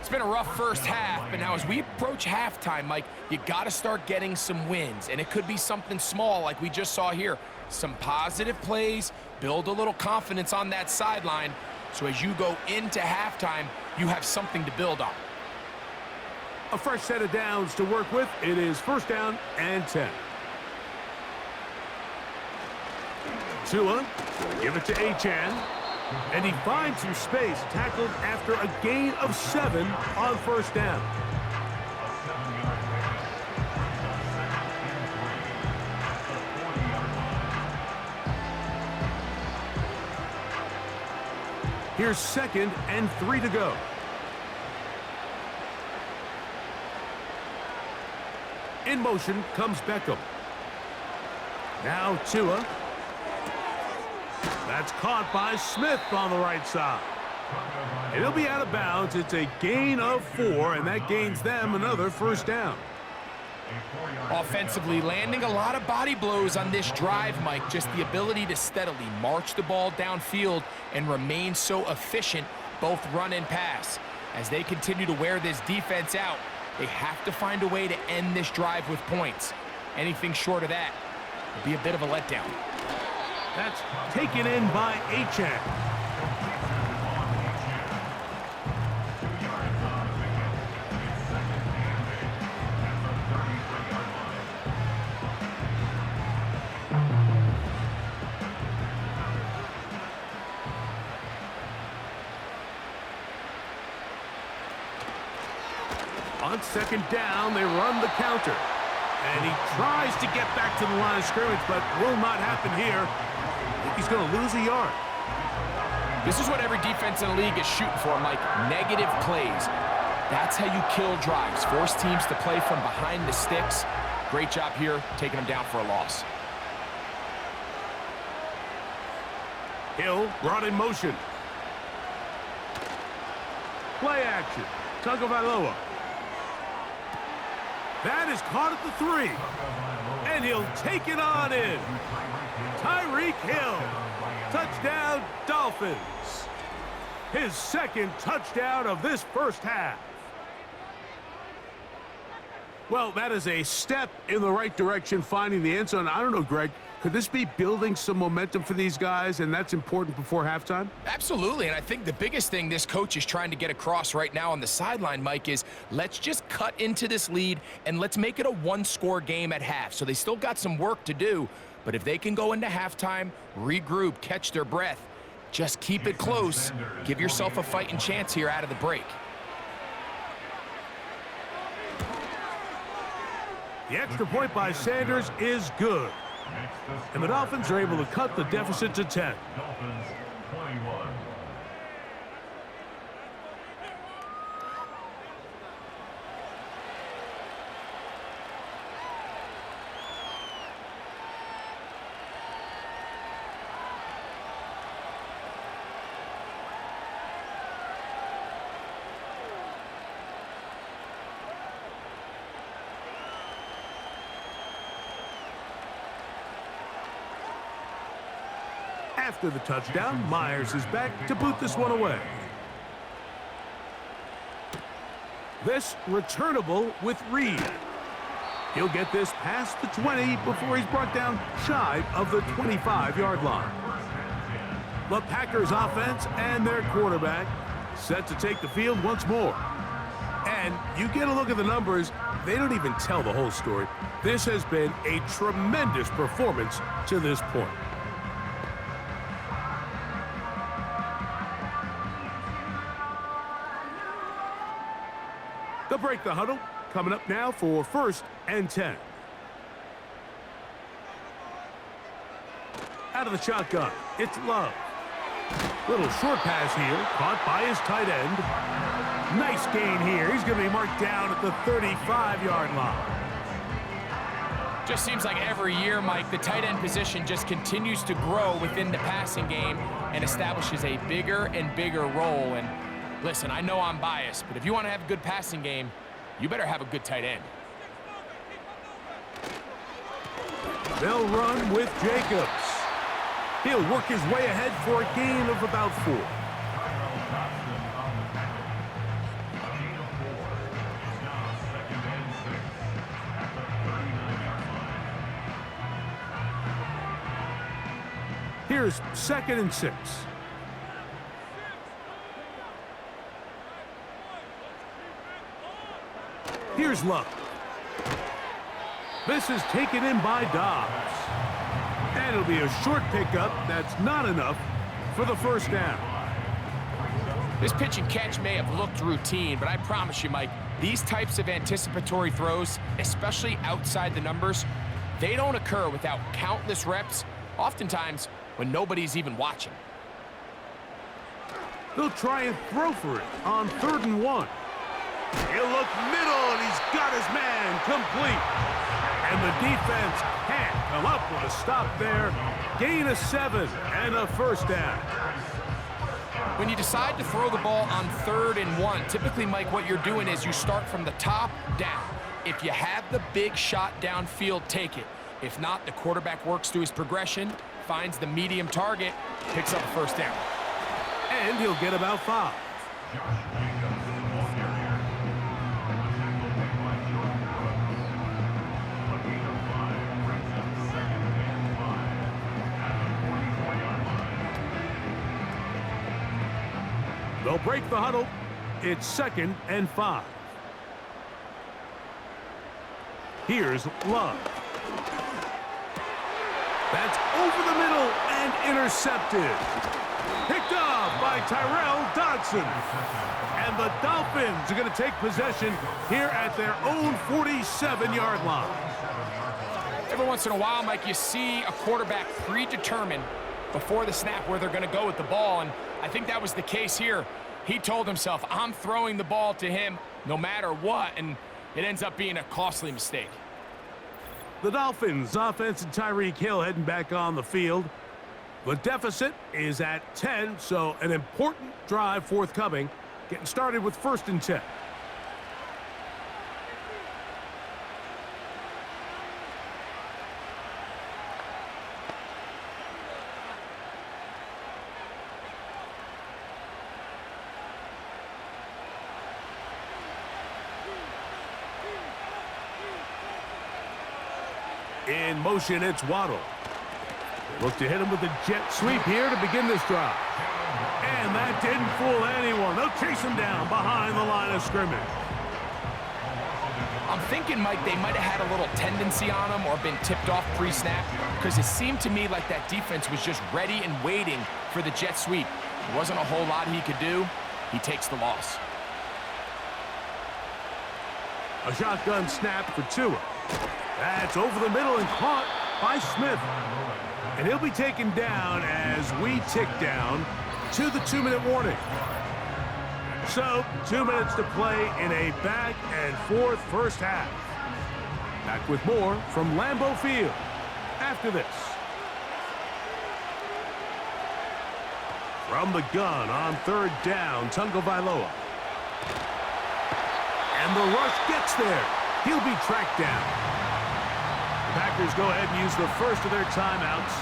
It's been a rough first half, but now as we approach halftime, Mike, you got to start getting some wins, and it could be something small like we just saw here. Some positive plays, build a little confidence on that sideline, so as you go into halftime, you have something to build on. A fresh set of downs to work with. It is 1st down and 10. Tua, give it to Achane. And he finds some space, tackled after a gain of 7 on 1st down. Here's 2nd and 3 to go. In motion comes Beckham. Now Tua. That's caught by Smith on the right side. And he'll be out of bounds. It's a gain of 4, and that gains them another first down. Offensively, landing a lot of body blows on this drive, Mike. Just the ability to steadily march the ball downfield and remain so efficient, both run and pass. As they continue to wear this defense out, they have to find a way to end this drive with points. Anything short of that would be a bit of a letdown. That's taken in by Achane. On 2nd down, they run the counter. And he tries to get back to the line of scrimmage, but will not happen here. I think he's going to lose a yard. This is what every defense in the league is shooting for, Mike. Negative plays. That's how you kill drives. Force teams to play from behind the sticks. Great job here, taking them down for a loss. Hill brought in motion. Play action. Tagovaila. That is caught at the 3. And he'll take it on in. Tyreek Hill. Touchdown, Dolphins. His 2nd touchdown of this first half. Well, that is a step in the right direction, finding the end zone. I don't know, Greg. Could this be building some momentum for these guys, and that's important before halftime? Absolutely, and I think the biggest thing this coach is trying to get across right now on the sideline, Mike, is let's just cut into this lead and let's make it a one-score game at half. So they still got some work to do, but if they can go into halftime, regroup, catch their breath, just keep it close, give yourself a fighting chance here out of the break. The extra point by Sanders is good. And the Dolphins are able to cut the deficit to 10. Dolphins 21. After the touchdown, Myers is back to boot this one away. This returnable with Reed. He'll get this past the 20 before he's brought down shy of the 25-yard line. The Packers offense and their quarterback set to take the field once more. And you get a look at the numbers, they don't even tell the whole story. This has been a tremendous performance to this point. They'll break the huddle. Coming up now for 1st and 10. Out of the shotgun, it's Love. Little short pass here, caught by his tight end. Nice gain here. He's going to be marked down at the 35-yard line. Just seems like every year, Mike, the tight end position just continues to grow within the passing game and establishes a bigger and bigger role. And listen, I know I'm biased, but if you want to have a good passing game, you better have a good tight end. They'll run with Jacobs. He'll work his way ahead for a gain of about 4. Here's 2nd and 6. Here's Love. This is taken in by Dobbs. And it'll be a short pickup. That's not enough for the first down. This pitch and catch may have looked routine, but I promise you, Mike, these types of anticipatory throws, especially outside the numbers, they don't occur without countless reps, oftentimes when nobody's even watching. They'll try and throw for it on 3rd and 1. He'll look middle, and he's got his man complete. And the defense can't come up with a stop there. Gain of 7 and a first down. When you decide to throw the ball on 3rd and 1, typically, Mike, what you're doing is you start from the top down. If you have the big shot downfield, take it. If not, the quarterback works through his progression, finds the medium target, picks up a first down. And he'll get about 5. They'll break the huddle. It's 2nd and 5. Here's Love. That's over the middle and intercepted. Picked off by Tyrell Dodson. And the Dolphins are going to take possession here at their own 47-yard line. Every once in a while, Mike, you see a quarterback predetermined before the snap where they're going to go with the ball, and I think that was the case here. He told himself, I'm throwing the ball to him no matter what, and it ends up being a costly mistake. The Dolphins offense and Tyreek Hill heading back on the field. The deficit is at 10, so an important drive forthcoming. Getting started with 1st and 10. In motion, it's Waddle. Look to hit him with a jet sweep here to begin this drive. And that didn't fool anyone. They'll chase him down behind the line of scrimmage. I'm thinking, Mike, they might have had a little tendency on him or been tipped off pre-snap, because it seemed to me like that defense was just ready and waiting for the jet sweep. There wasn't a whole lot he could do. He takes the loss. A shotgun snap for Tua. That's over the middle and caught by Smith. And he'll be taken down as we tick down to the 2-minute warning. So, 2 minutes to play in a back-and-forth first half. Back with more from Lambeau Field after this. From the gun on 3rd down, Tagovaila. And the rush gets there. He'll be tracked down. The Packers go ahead and use the first of their timeouts.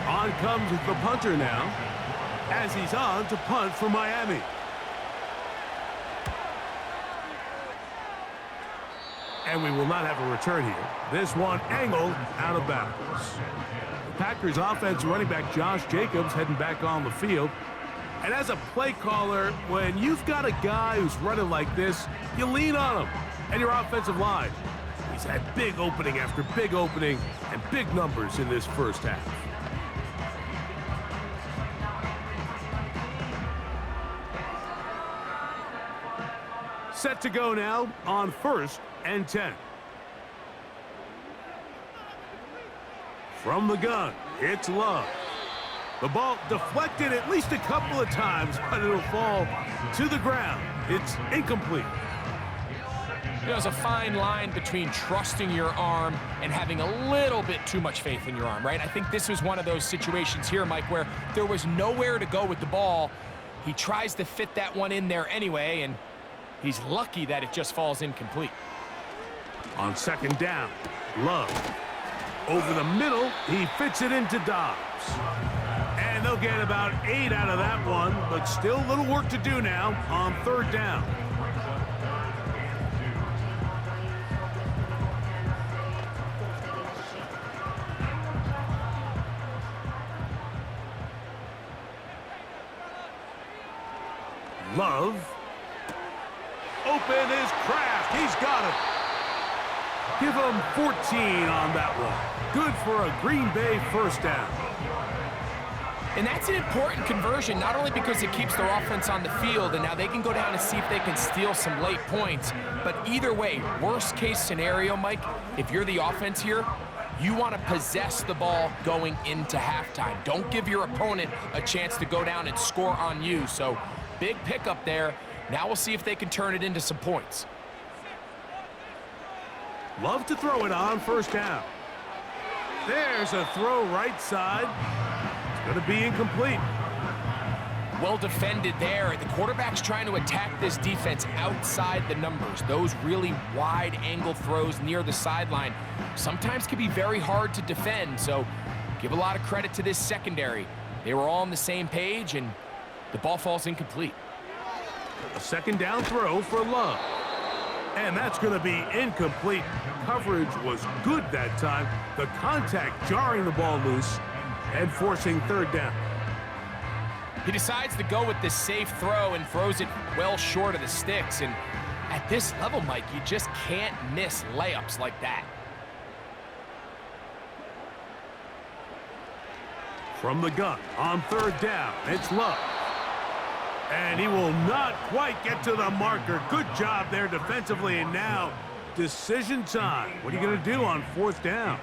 On comes the punter now, as he's on to punt for Miami. And we will not have a return here. This one angled out of bounds. The Packers offense running back Josh Jacobs heading back on the field. And as a play caller, when you've got a guy who's running like this, you lean on him and your offensive line. He's had big opening after big opening and big numbers in this first half. Set to go now on 1st and 10. From the gun, it's Love. The ball deflected at least a couple of times, but it'll fall to the ground. It's incomplete. There's a fine line between trusting your arm and having a little bit too much faith in your arm, right? I think this was one of those situations here, Mike, where there was nowhere to go with the ball. He tries to fit that one in there anyway, and he's lucky that it just falls incomplete. On 2nd down, Love. Over the middle, he fits it into Dobbs. And they'll get about 8 out of that one, but still a little work to do now on 3rd down. Love. Open is Kraft. He's got it. Give him 14 on that one. Good for a Green Bay first down. And that's an important conversion, not only because it keeps their offense on the field, and now they can go down and see if they can steal some late points. But either way, worst case scenario, Mike, if you're the offense here, you want to possess the ball going into halftime. Don't give your opponent a chance to go down and score on you. So big pickup there. Now we'll see if they can turn it into some points. Love to throw it on first down. There's a throw right side. It's going to be incomplete. Well defended there. The quarterback's trying to attack this defense outside the numbers. Those really wide angle throws near the sideline sometimes can be very hard to defend. So give a lot of credit to this secondary. They were all on the same page, and the ball falls incomplete. A second down throw for Love. And that's going to be incomplete. Coverage was good that time. The contact jarring the ball loose and forcing third down. He decides to go with this safe throw and throws it well short of the sticks. And at this level, Mike, you just can't miss layups like that. From the gun on third down, it's Love. And he will not quite get to the marker. Good job there defensively. And now decision time. What are you going to do on fourth down?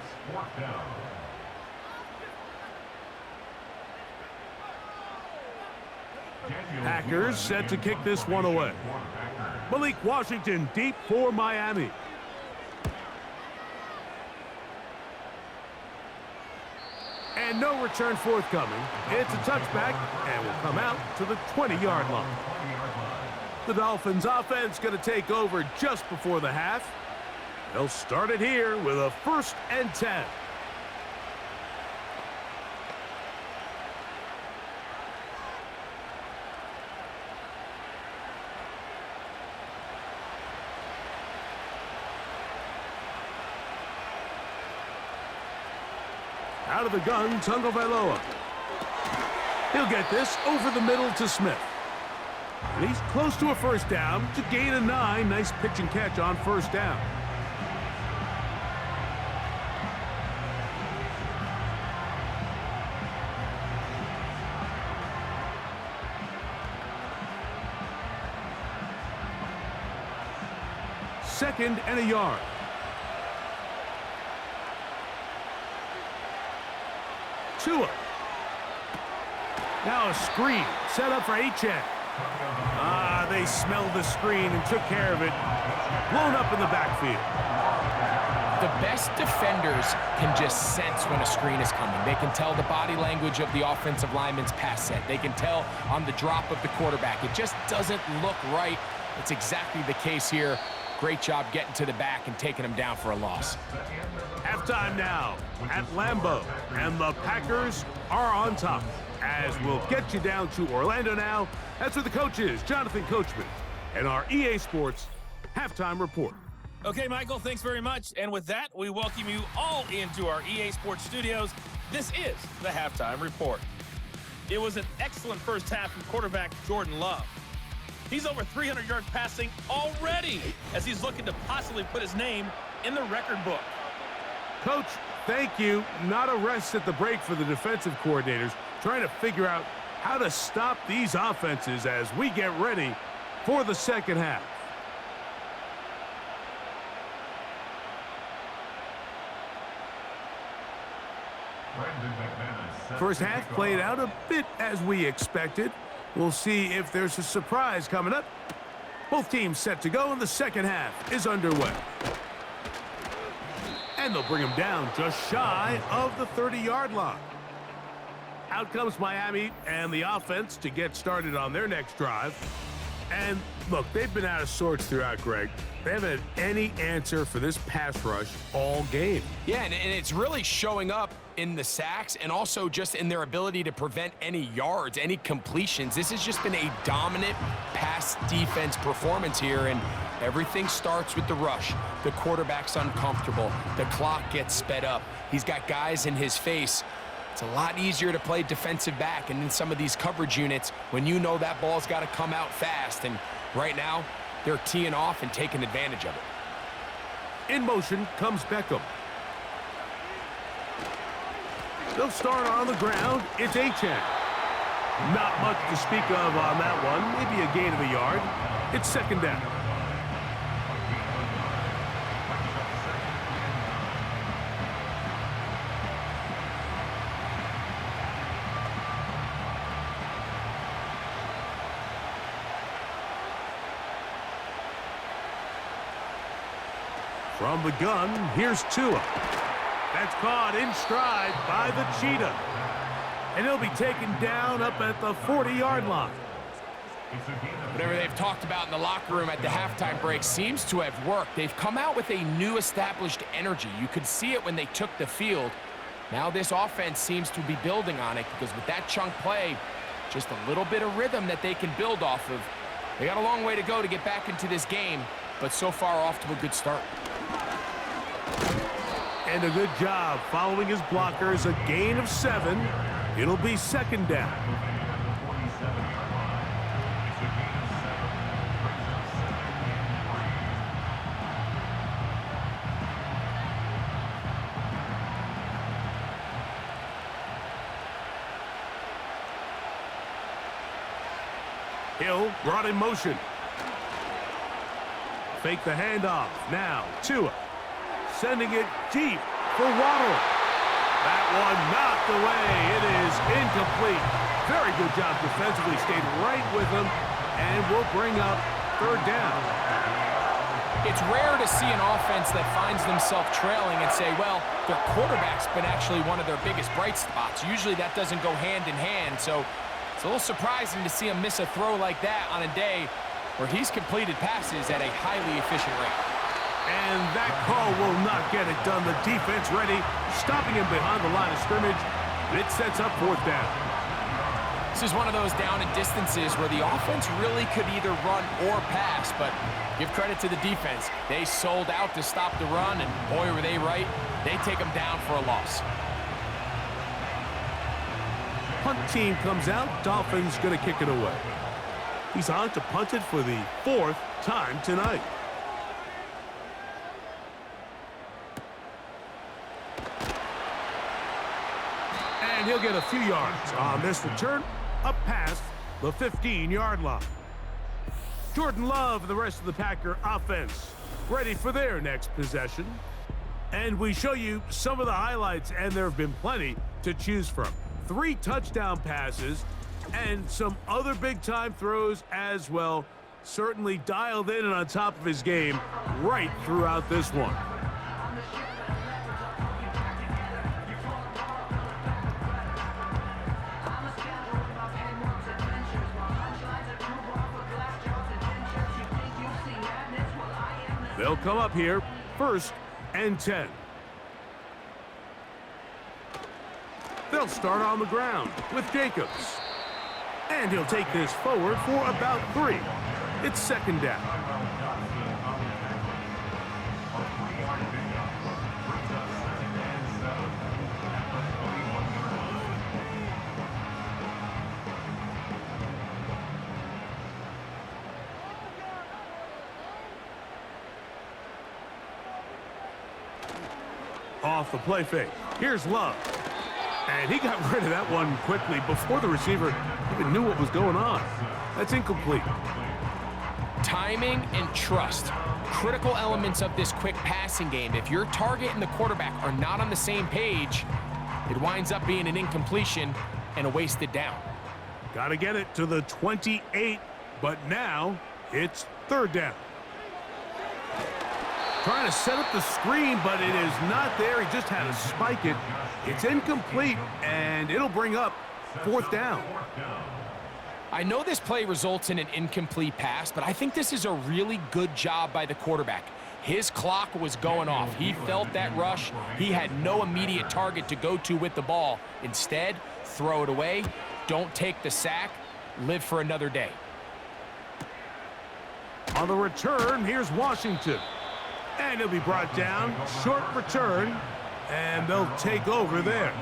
Packers set to kick this one away. Malik Washington deep for Miami. And no return forthcoming. It's a touchback and will come out to the 20-yard line. The Dolphins offense going to take over just before the half. They'll start it here with a 1st and 10. Out of the gun, Tagovaila. He'll get this over the middle to Smith. And he's close to a first down to gain a 9. Nice pitch and catch on first down. Second and a yard. Tua. Now a screen set up for Achane. They smelled the screen and took care of it. Blown up in the backfield. The best defenders can just sense when a screen is coming. They can tell the body language of the offensive lineman's pass set. They can tell on the drop of the quarterback. It just doesn't look right. It's exactly the case here. Great job getting to the back and taking him down for a loss. Halftime now at Lambeau, and the Packers are on top. As we'll get you down to Orlando now. That's where the coach is, Jonathan Coachman, and our EA Sports Halftime Report. Okay, Michael, thanks very much. And with that, we welcome you all into our EA Sports studios. This is the Halftime Report. It was an excellent first half from quarterback Jordan Love. He's over 300 yards passing already as he's looking to possibly put his name in the record book. Coach, thank you. Not a rest at the break for the defensive coordinators, trying to figure out how to stop these offenses as we get ready for the second half. First half played out a bit as we expected. We'll see if there's a surprise coming up. Both teams set to go, and the second half is underway. And they'll bring him down just shy of the 30-yard line. Out comes Miami and the offense to get started on their next drive. And look, they've been out of sorts throughout, Greg. They haven't had any answer for this pass rush all game. Yeah, and it's really showing up in the sacks and also just in their ability to prevent any yards, any completions. This has just been a dominant pass defense performance here, and everything starts with the rush. The quarterback's uncomfortable. The clock gets sped up. He's got guys in his face. It's a lot easier to play defensive back and in some of these coverage units when you know that ball's got to come out fast. And right now, they're teeing off and taking advantage of it. In motion comes Beckham. They'll start on the ground. It's Achane. Not much to speak of on that one. Maybe a gain of a yard. It's second down. From the gun, here's Tua. That's caught in stride by the Cheetah. And he'll be taken down up at the 40-yard line. Whatever they've talked about in the locker room at the halftime break seems to have worked. They've come out with a new established energy. You could see it when they took the field. Now this offense seems to be building on it because with that chunk play, just a little bit of rhythm that they can build off of. They got a long way to go to get back into this game, but so far off to a good start. And a good job following his blockers, a gain of 7. It'll be second down. Hill brought in motion. Fake the handoff. Now Tua sending it deep for Waddle. That one knocked away. It is incomplete. Very good job defensively. Stayed right with him and will bring up third down. It's rare to see an offense that finds themselves trailing and say, well, their quarterback's been actually one of their biggest bright spots. Usually that doesn't go hand in hand, so it's a little surprising to see him miss a throw like that on a day where he's completed passes at a highly efficient rate. And that call will not get it done. The defense ready, stopping him behind the line of scrimmage. It sets up fourth down. This is one of those down and distances where the offense really could either run or pass, but give credit to the defense. They sold out to stop the run, and boy, were they right. They take them down for a loss. Punt team comes out. Dolphins going to kick it away. He's on to punt it for the 4th time tonight. And he'll get a few yards on this return, up past the 15-yard line. Jordan Love and the rest of the Packer offense ready for their next possession. And we show you some of the highlights, and there have been plenty to choose from. 3 touchdown passes and some other big-time throws as well. Certainly dialed in and on top of his game right throughout this one. They'll come up here, 1st and 10. They'll start on the ground with Jacobs. And he'll take this forward for about 3. It's second down. Off the play fake. Here's Love. And he got rid of that one quickly before the receiver even knew what was going on. That's incomplete. Timing and trust, critical elements of this quick passing game. If your target and the quarterback are not on the same page, it winds up being an incompletion and a wasted down. Got to get it to the 28, but now it's third down. Trying to set up the screen, but it is not there. He just had to spike it. It's incomplete, and it'll bring up fourth down. I know this play results in an incomplete pass, but I think this is a really good job by the quarterback. His clock was going off. He felt that rush. He had no immediate target to go to with the ball. Instead, throw it away. Don't take the sack. Live for another day. On the return, here's Washington. And he'll be brought down. Short return. And they'll take over there.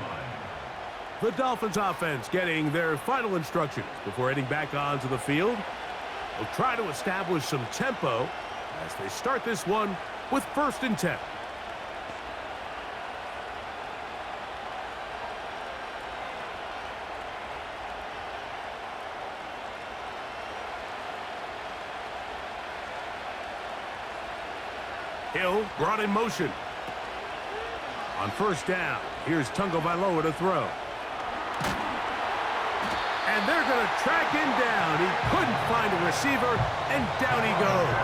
The Dolphins offense getting their final instructions before heading back onto the field. They'll try to establish some tempo as they start this one with 1st and 10. Hill brought in motion. On first down, here's Tagovaila to throw. And they're going to track him down. He couldn't find a receiver, and down he goes.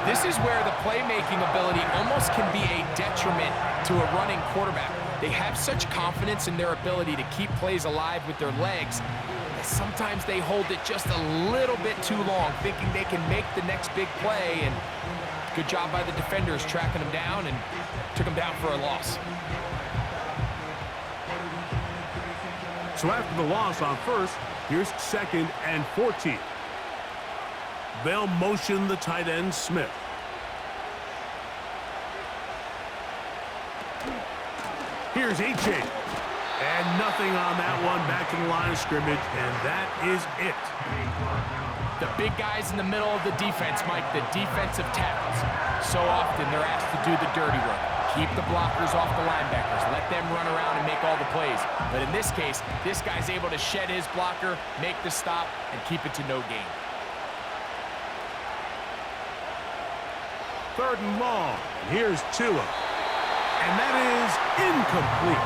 This is where the playmaking ability almost can be a detriment to a running quarterback. They have such confidence in their ability to keep plays alive with their legs that sometimes they hold it just a little bit too long, thinking they can make the next big play. And good job by the defenders tracking him down and took him down for a loss. So after the loss on first, here's 2nd and 14. They'll motion the tight end, Smith. Here's H.A. And nothing on that one, back to the line of scrimmage, and that is it. The big guys in the middle of the defense, Mike, the defensive tackles. So often they're asked to do the dirty work. Keep the blockers off the linebackers. Let them run around and make all the plays. But in this case, this guy's able to shed his blocker, make the stop, and keep it to no gain. 3rd and long. Here's Tua. And that is incomplete.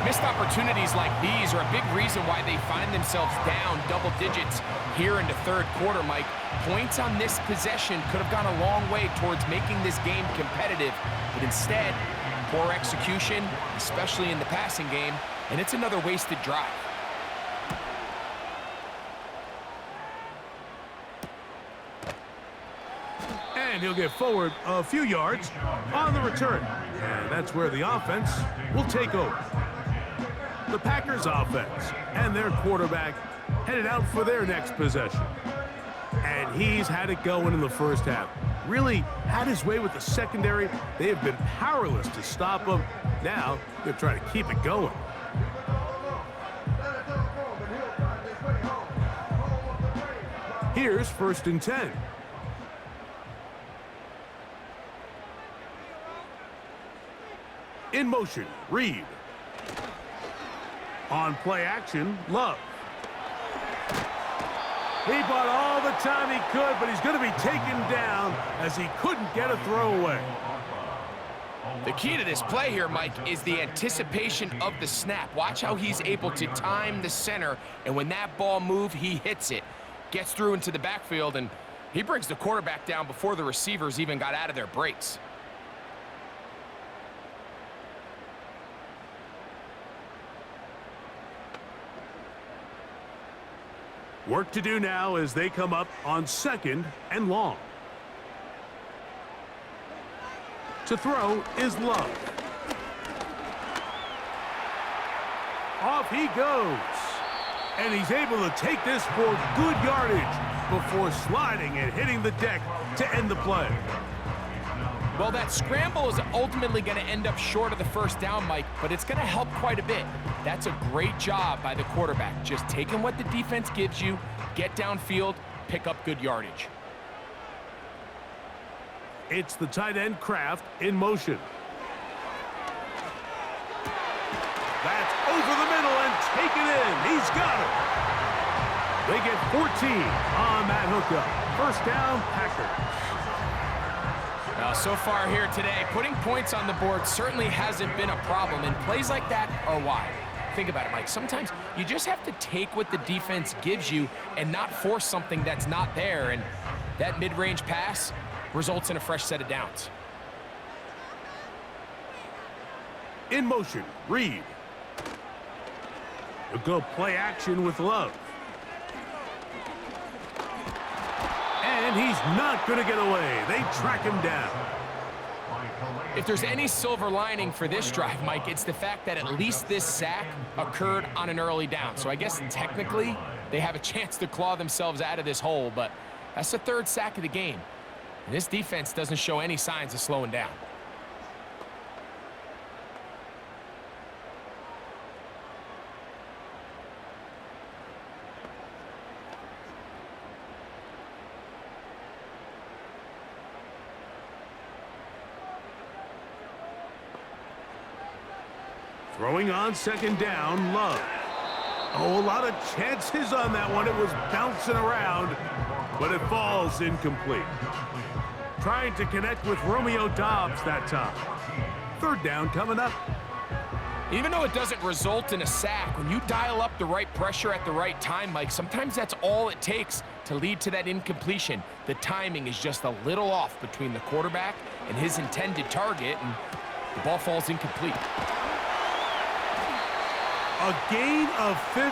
Missed opportunities like these are a big reason why they find themselves down double digits here in the 3rd quarter, Mike. Points on this possession could have gone a long way towards making this game competitive, but instead, poor execution, especially in the passing game, and it's another wasted drive. And he'll get forward a few yards on the return. And that's where the offense will take over. The Packers offense and their quarterback headed out for their next possession. And he's had it going in the first half. Really had his way with the secondary. They have been powerless to stop him. Now they're trying to keep it going. Here's 1st and 10. In motion, Reed. On play action, Love. He bought all the time he could, but he's going to be taken down as he couldn't get a throwaway. The key to this play here, Mike, is the anticipation of the snap. Watch how he's able to time the center, and when that ball moves, he hits it. Gets through into the backfield, and he brings the quarterback down before the receivers even got out of their breaks. Work to do now as they come up on 2nd and long. To throw is Love. Off he goes. And he's able to take this for good yardage before sliding and hitting the deck to end the play. Well, that scramble is ultimately going to end up short of the first down, Mike, but it's going to help quite a bit. That's a great job by the quarterback. Just taking what the defense gives you, get downfield, pick up good yardage. It's the tight end, Kraft, in motion. That's over the middle and taken in. He's got it. They get 14 on that hookup. First down, Packers. Now, so far here today, putting points on the board certainly hasn't been a problem, and plays like that are why. Think about it, Mike. Sometimes you just have to take what the defense gives you and not force something that's not there, and that mid-range pass results in a fresh set of downs. In motion, Reed. He'll go play action with Love. And he's not going to get away. They track him down. If there's any silver lining for this drive, Mike, it's the fact that at least this sack occurred on an early down. So I guess technically they have a chance to claw themselves out of this hole, but that's the 3rd sack of the game. And this defense doesn't show any signs of slowing down. Throwing on 2nd down, Love. Oh, a lot of chances on that one. It was bouncing around. but it falls incomplete. Trying to connect with Romeo Dobbs that time. Third down coming up. Even though it doesn't result in a sack, when you dial up the right pressure at the right time, Mike, sometimes that's all it takes to lead to that incompletion. The timing is just a little off between the quarterback and his intended target, and the ball falls incomplete. A gain of 15.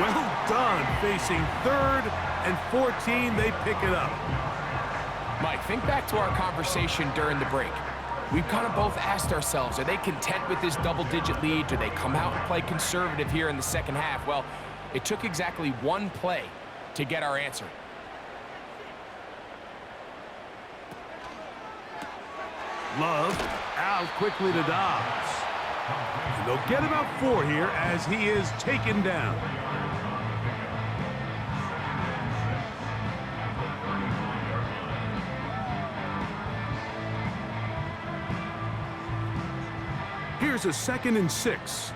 Well done. Facing 3rd and 14, they pick it up. Mike, think back to our conversation during the break. We've kind of both asked ourselves, are they content with this double-digit lead? Do they come out and play conservative here in the second half? Well, it took exactly one play to get our answer. Love out quickly to Dobbs. And they'll get about 4 here as he is taken down. Here's a 2nd and 6.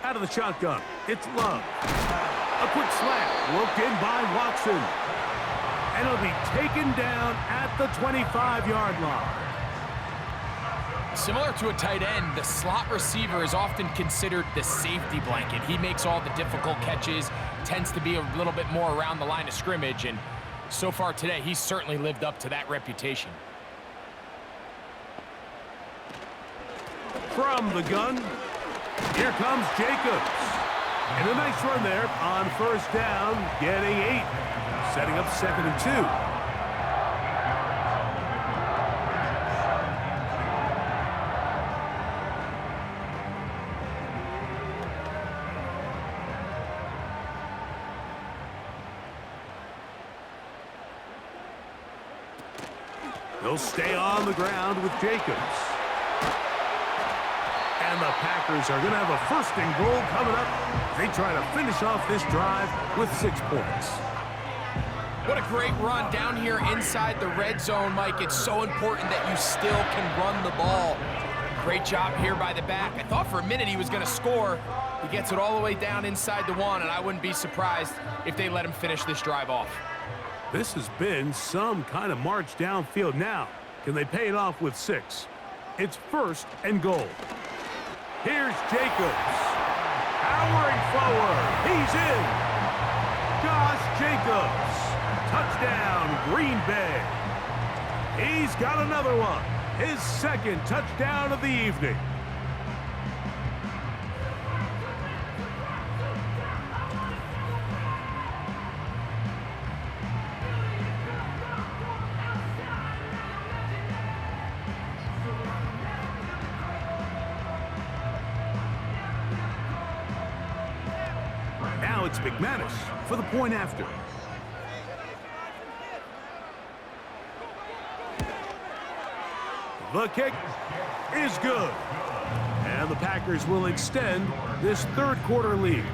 Out of the shotgun, it's Love. A quick slant, worked in by Watson. And it'll be taken down at the 25-yard line. Similar to a tight end, the slot receiver is often considered the safety blanket. He makes all the difficult catches, tends to be a little bit more around the line of scrimmage, and so far today, he's certainly lived up to that reputation. From the gun, here comes Jacobs. And a nice run there on 1st down, getting 8. Setting up 2nd and 2. They'll stay on the ground with Jacobs. And the Packers are going to have a 1st and goal coming up. They try to finish off this drive with 6 points. What a great run down here inside the red zone, Mike. It's so important that you still can run the ball. Great job here by the back. I thought for a minute he was going to score. He gets it all the way down inside the 1, and I wouldn't be surprised if they let him finish this drive off. This has been some kind of march downfield. Now, can they pay it off with 6? It's 1st and goal. Here's Jacobs. Powering forward. He's in. Josh Jacobs. Touchdown, Green Bay. He's got another one. His 2nd touchdown of the evening. Now it's McManus for the point after. The kick is good. And the Packers will extend this 3rd quarter lead.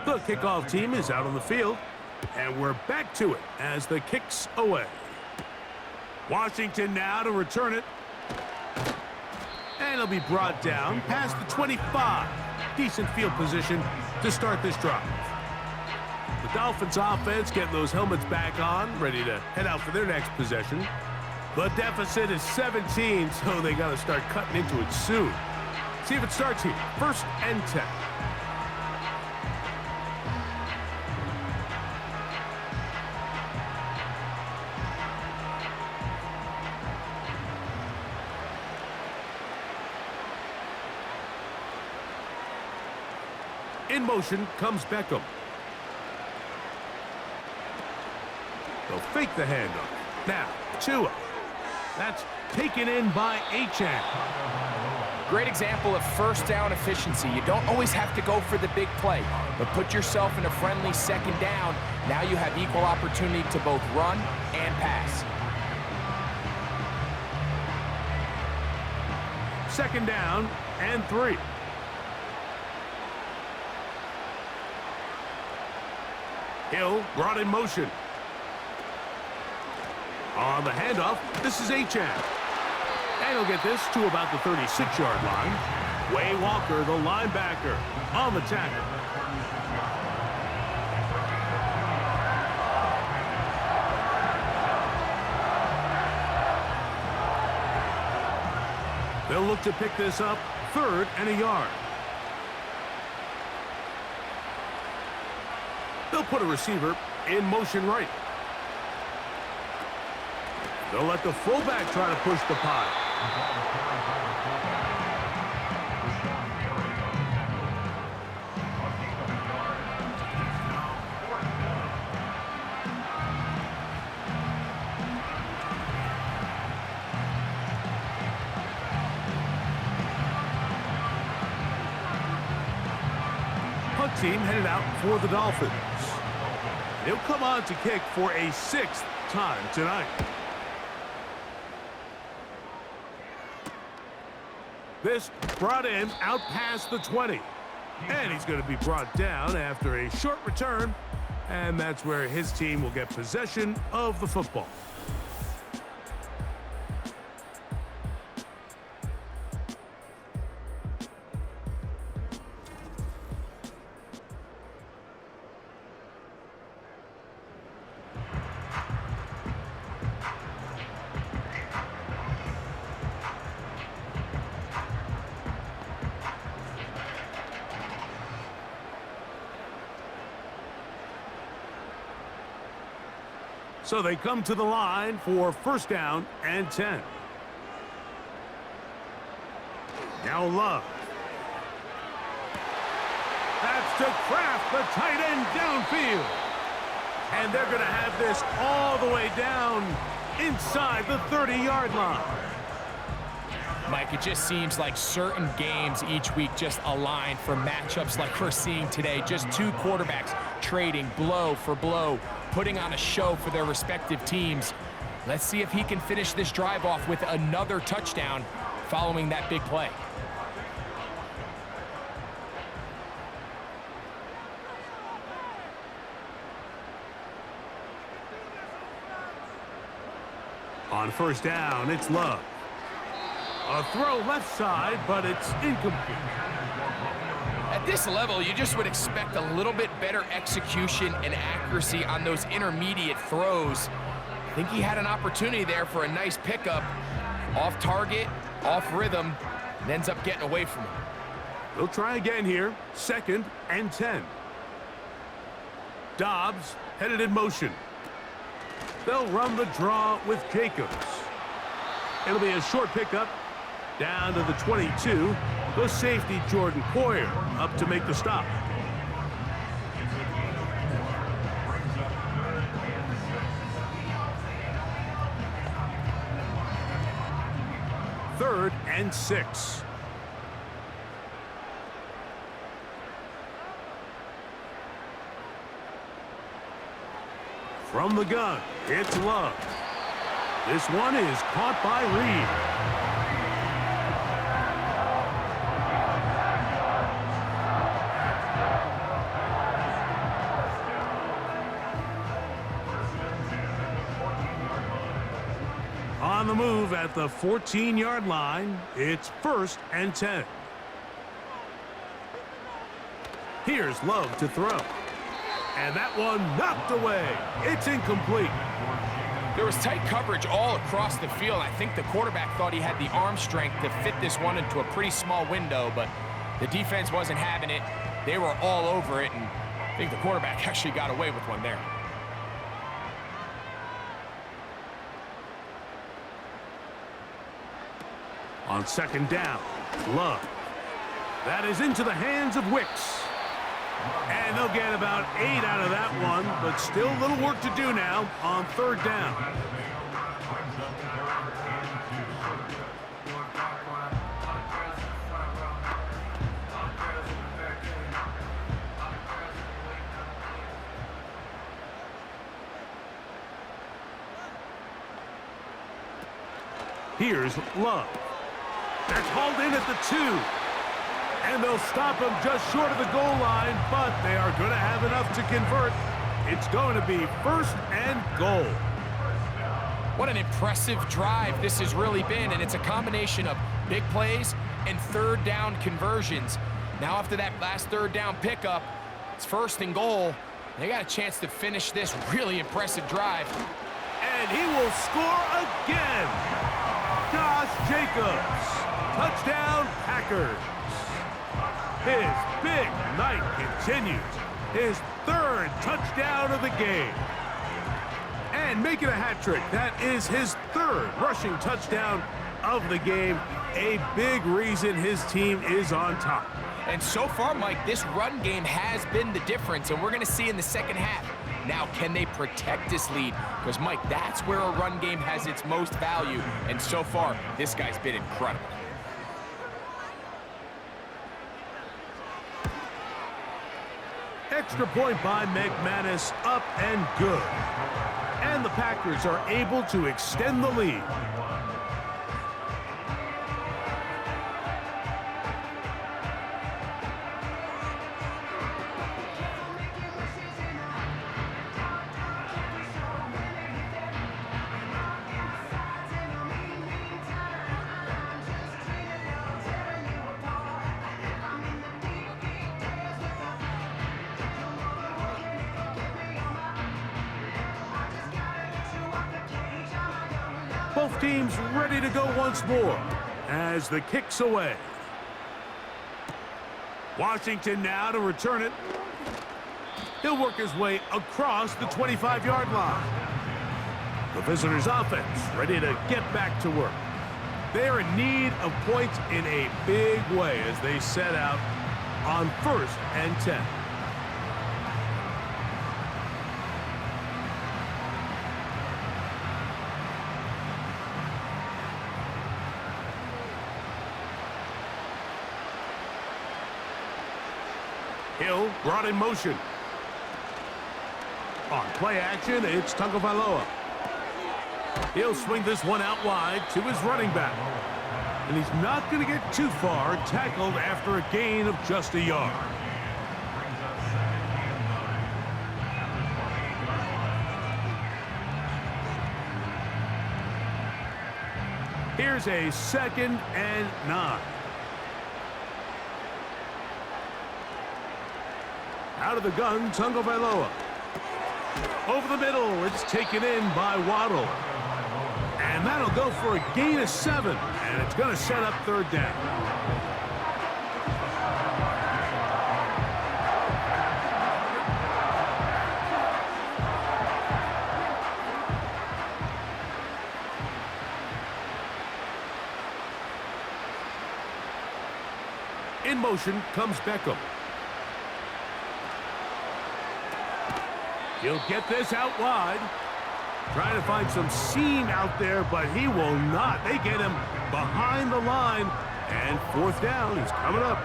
The kickoff team is out on the field, and we're back to it as the kick's away. Washington now to return it. And it'll be brought down past the 25. Decent field position to start this drive. The Dolphins offense getting those helmets back on, ready to head out for their next possession. The deficit is 17, so they got to start cutting into it soon. See if it starts here. 1st and 10. In motion comes Beckham. They'll fake the handoff. Now, Tua. That's taken in by Achane. Great example of first down efficiency. You don't always have to go for the big play, but put yourself in a friendly second down. Now you have equal opportunity to both run and pass. Second down and 3. Hill brought in motion. On the handoff, this is Achane. And he'll get this to about the 36-yard line. Way Walker, the linebacker, on the tackle. They'll look to pick this up, 3rd and a yard. They'll put a receiver in motion right. They'll let the fullback try to push the pile. Punt team headed out for the Dolphins. He'll come on to kick for a 6th time tonight. This brought in out past the 20. And he's going to be brought down after a short return. And that's where his team will get possession of the football. So they come to the line for first down and 10. Now Love. That's to Kraft, the tight end downfield. And they're going to have this all the way down inside the 30-yard line. Mike, it just seems like certain games each week just align for matchups like we're seeing today. Just two quarterbacks trading blow for blow, putting on a show for their respective teams. Let's see if he can finish this drive off with another touchdown following that big play. On first down, it's Love. A throw left side, but it's incomplete. At this level, you just would expect a little bit better execution and accuracy on those intermediate throws. I think he had an opportunity there for a nice pickup. Off target, off rhythm, and ends up getting away from him. They'll try again here. 2nd and 10. Dobbs headed in motion. They'll run the draw with Jacobs. It'll be a short pickup down to the 22. The safety, Jordan Poyer, up to make the stop. Third and 6. From the gun, it's Love. This one is caught by Reed. On the move at the 14-yard line, it's 1st and 10. Here's Love to throw. And that one knocked away. It's incomplete. There was tight coverage all across the field. I think the quarterback thought he had the arm strength to fit this one into a pretty small window, but the defense wasn't having it. They were all over it, and I think the quarterback actually got away with one there. On 2nd down, Love. That is into the hands of Wicks. And they'll get about 8 out of that one, but still a little work to do now on 3rd down. Here's Love. That's hauled in at the 2. And they'll stop him just short of the goal line, but they are going to have enough to convert. It's going to be 1st and goal. What an impressive drive this has really been, and it's a combination of big plays and 3rd down conversions. Now after that last 3rd down pickup, it's 1st and goal. They got a chance to finish this really impressive drive. And he will score again. Josh Jacobs. Touchdown, Packers. His big night continues. His 3rd touchdown of the game. And making a hat trick. That is his 3rd rushing touchdown of the game. A big reason his team is on top. And so far, Mike, this run game has been the difference, and we're going to see in the second half. Now, can they protect this lead? Because, Mike, that's where a run game has its most value, and so far, this guy's been incredible. Extra point by McManus, up and good. And the Packers are able to extend the lead. Both teams ready to go once more as the kick's away. Washington now to return it. He'll work his way across the 25-yard line. The visitors' offense ready to get back to work. They're in need of points in a big way as they set out on 1st and 10. Hill brought in motion. On play action, it's Tagovaila. He'll swing this one out wide to his running back. And he's not going to get too far, tackled after a gain of just a yard. Here's a 2nd and 9. Out of the gun, Tagovaila. Over the middle, it's taken in by Waddle. And that'll go for a gain of 7, and it's going to set up 3rd down. In motion comes Beckham. He'll get this out wide. Trying to find some seam out there, but he will not. They get him behind the line, and 4th down is coming up.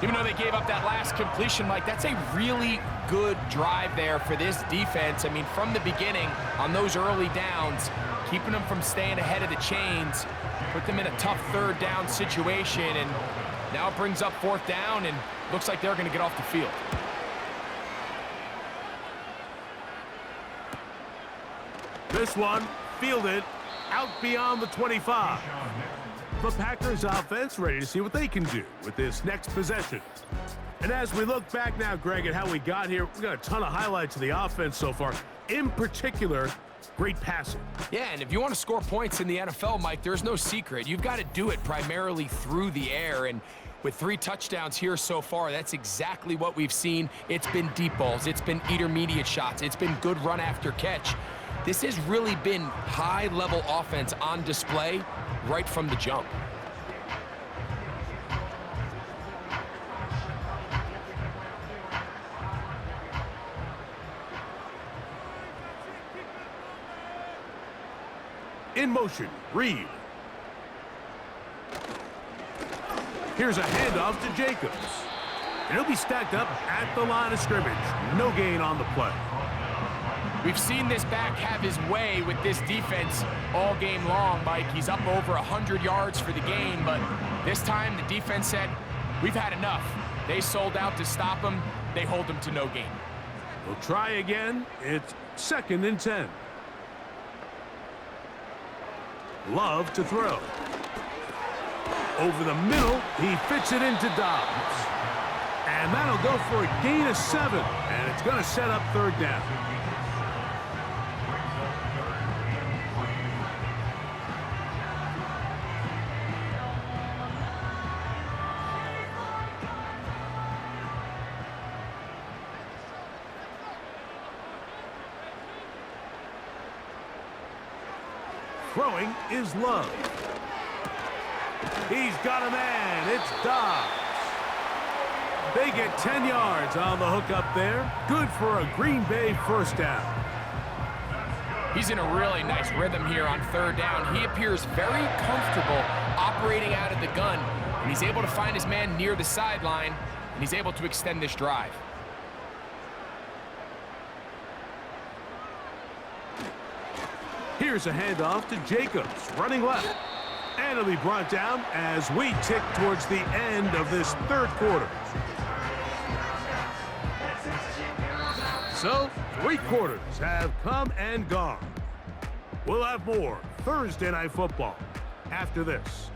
Even though they gave up that last completion, Mike, that's a really good drive there for this defense. I mean, from the beginning, on those early downs, keeping them from staying ahead of the chains, put them in a tough 3rd down situation, and now it brings up 4th down, and looks like they're going to get off the field. This one fielded out beyond the 25. The Packers offense ready to see what they can do with this next possession. And as we look back now, Greg, at how we got here, we got a ton of highlights of the offense so far. In particular, great passing. Yeah, and if you want to score points in the NFL, Mike, there's no secret. You've got to do it primarily through the air, and with 3 touchdowns here so far, that's exactly what we've seen. It's been deep balls. It's been intermediate shots. It's been good run after catch. This has really been high-level offense on display right from the jump. In motion, Reed. Here's a handoff to Jacobs. And he'll be stacked up at the line of scrimmage. No gain on the play. We've seen this back have his way with this defense all game long, Mike. He's up over 100 yards for the game, but this time the defense said, we've had enough. They sold out to stop him. They hold him to no gain. We'll try again. It's 2nd and 10. Love to throw. Over the middle, he fits it into Dobbs. And that'll go for a gain of 7. And it's going to set up 3rd down. Throwing is Love. He's got a man. It's Dobbs. They get 10 yards on the hook up there. Good for a Green Bay 1st down. He's in a really nice rhythm here on 3rd down. He appears very comfortable operating out of the gun, and he's able to find his man near the sideline, and he's able to extend this drive. Here's a handoff to Jacobs, running left. And it'll be brought down as we tick towards the end of this 3rd quarter. So, 3 quarters have come and gone. We'll have more Thursday Night Football after this.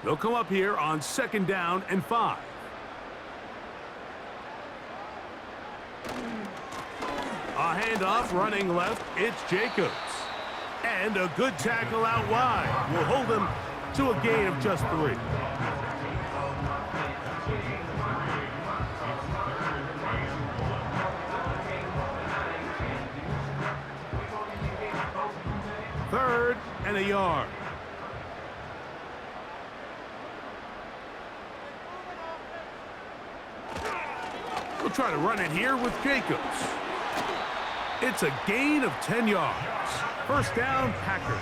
They'll come up here on 2nd down and 5. A handoff running left. It's Jacobs. And a good tackle out wide will hold him to a gain of just 3. Third and a yard. We'll try to run it here with Jacobs. It's a gain of 10 yards. 1st down, Packers.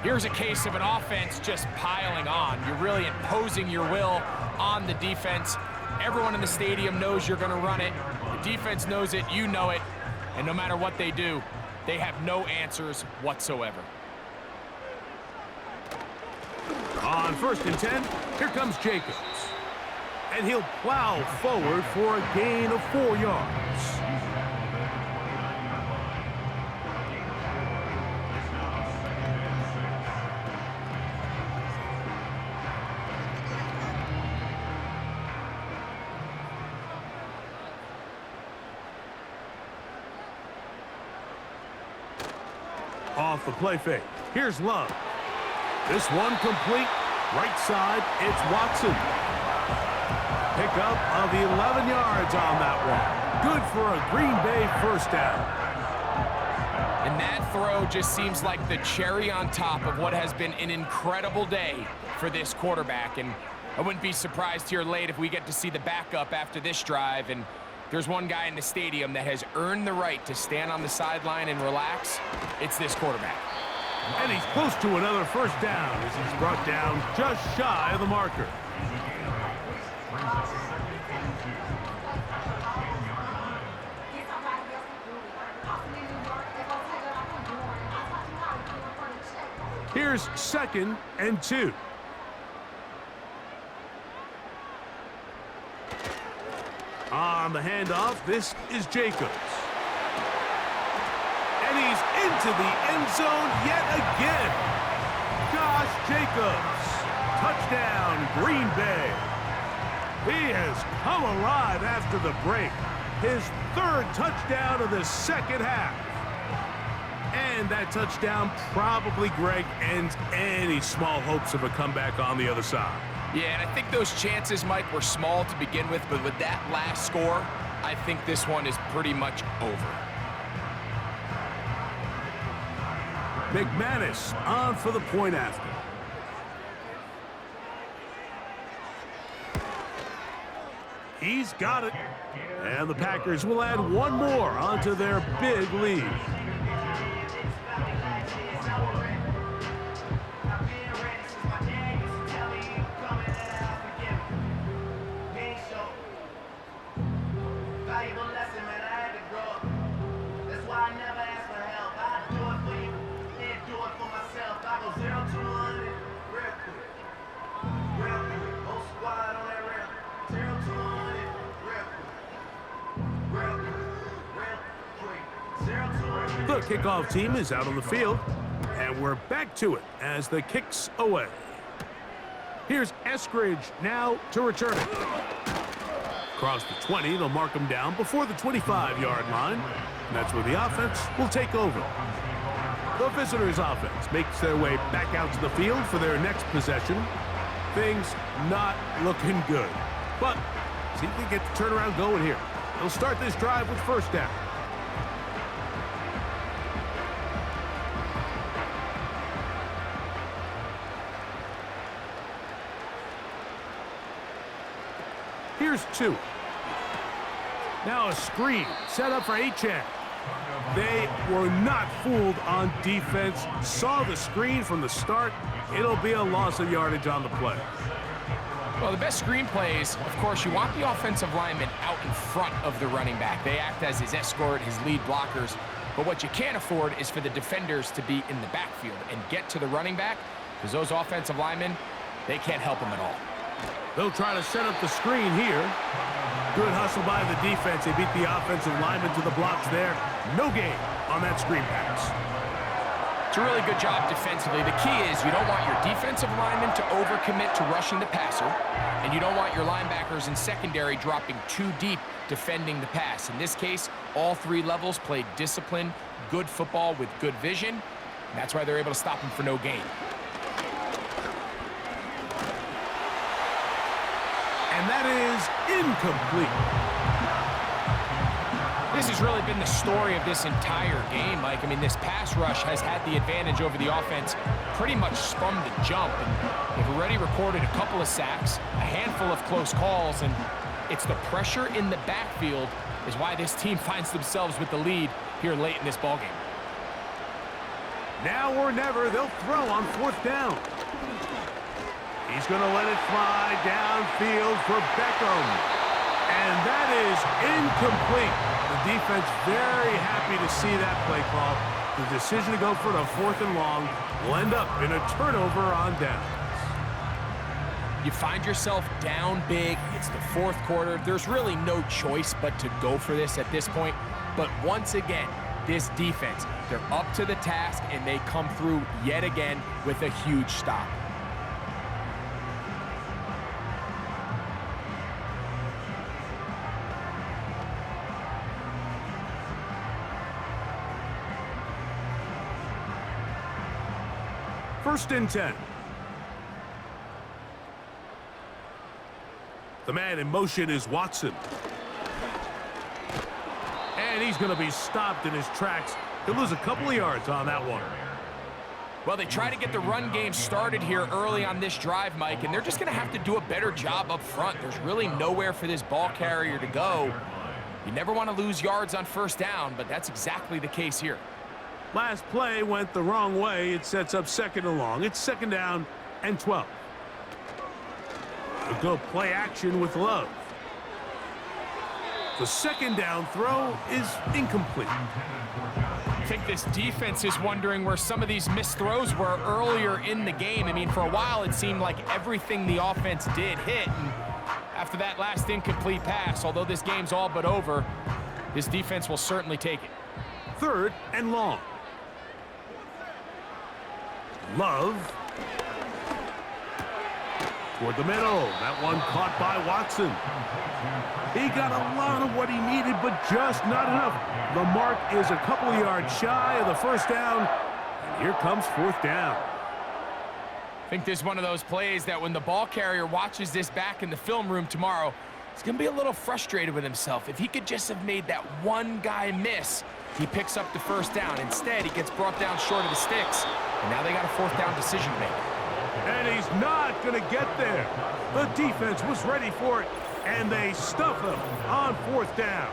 Here's a case of an offense just piling on. You're really imposing your will on the defense. Everyone in the stadium knows you're going to run it. The defense knows it, you know it, and no matter what they do, they have no answers whatsoever. On 1st and 10, here comes Jacobs. And he'll plow forward for a gain of 4 yards. Off the play fake. Here's Love. This one complete. Right side, it's Watson. Pickup of 11 yards on that one. Good for a Green Bay 1st down. And that throw just seems like the cherry on top of what has been an incredible day for this quarterback. And I wouldn't be surprised here late if we get to see the backup after this drive. And there's one guy in the stadium that has earned the right to stand on the sideline and relax. It's this quarterback. And he's close to another 1st down as he's brought down just shy of the marker. Here's 2nd and 2. On the handoff, this is Jacobs. And he's into the end zone yet again. Josh Jacobs. Touchdown, Green Bay. He has come alive after the break. His 3rd touchdown of the 2nd half. And that touchdown probably, Greg, ends any small hopes of a comeback on the other side. Yeah, and I think those chances, Mike, were small to begin with, but with that last score, I think this one is pretty much over. McManus on for the point after. He's got it. And the Packers will add one more onto their big lead. valuable lesson, man. I had to grow up. That's why I never ask for help. I do it for you, and do it for myself. I go 0 to 100 real quick. Real quick. Whole squad on that rail. 0 to 100 real quick. Real quick. Real quick. 0 to 100. The kickoff team is out on the field, and we're back to it as the kick's away. Here's Eskridge now to return it. Across the 20, they'll mark him down before the 25-yard line. And that's where the offense will take over. The visitors' offense makes their way back out to the field for their next possession. Things not looking good. But see if they get the turnaround going here. They'll start this drive with first down. Here's 2. Now a screen set up for Achane. They were not fooled on defense. Saw the screen from the start. It'll be a loss of yardage on the play. Well, the best screen plays, of course, you want the offensive lineman out in front of the running back. They act as his escort, his lead blockers. But what you can't afford is for the defenders to be in the backfield and get to the running back, because those offensive linemen, they can't help him at all. They'll try to set up the screen here. Good hustle by the defense. They beat the offensive lineman to the blocks there. No gain on that screen pass. It's a really good job defensively. The key is you don't want your defensive linemen to overcommit to rushing the passer, and you don't want your linebackers in secondary dropping too deep defending the pass. In this case, all 3 levels played disciplined, good football with good vision, and that's why they're able to stop him for no gain. And that is incomplete. This has really been the story of this entire game, Mike. I mean, this pass rush has had the advantage over the offense pretty much from the jump. And they've already recorded a couple of sacks, a handful of close calls, and it's the pressure in the backfield is why this team finds themselves with the lead here late in this ballgame. Now or never, they'll throw on 4th down. He's going to let it fly downfield for Beckham. And that is incomplete. The defense very happy to see that play call. The decision to go for the 4th and long will end up in a turnover on downs. You find yourself down big. It's the 4th quarter. There's really no choice but to go for this at this point. But once again, this defense, they're up to the task, and they come through yet again with a huge stop. First and 10. The man in motion is Watson. And he's going to be stopped in his tracks. He'll lose a couple of yards on that one. Well, they try to get the run game started here early on this drive, Mike, and they're just going to have to do a better job up front. There's really nowhere for this ball carrier to go. You never want to lose yards on first down, but that's exactly the case here. Last play went the wrong way. It sets up 2nd and long. It's 2nd down and 12. They'll go play action with Love. The 2nd down throw is incomplete. I think this defense is wondering where some of these missed throws were earlier in the game. I mean, for a while, it seemed like everything the offense did hit. And after that last incomplete pass, although this game's all but over, this defense will certainly take it. 3rd and long. Love. Toward the middle. That one caught by Watson. He got a lot of what he needed, but just not enough. The mark is a couple of yards shy of the first down. And here comes 4th down. I think this is one of those plays that when the ball carrier watches this back in the film room tomorrow, he's going to be a little frustrated with himself. If he could just have made that one guy miss, he picks up the first down. Instead, he gets brought down short of the sticks, and now they got a 4th down decision to make. And he's not going to get there. The defense was ready for it, and they stuff him on 4th down.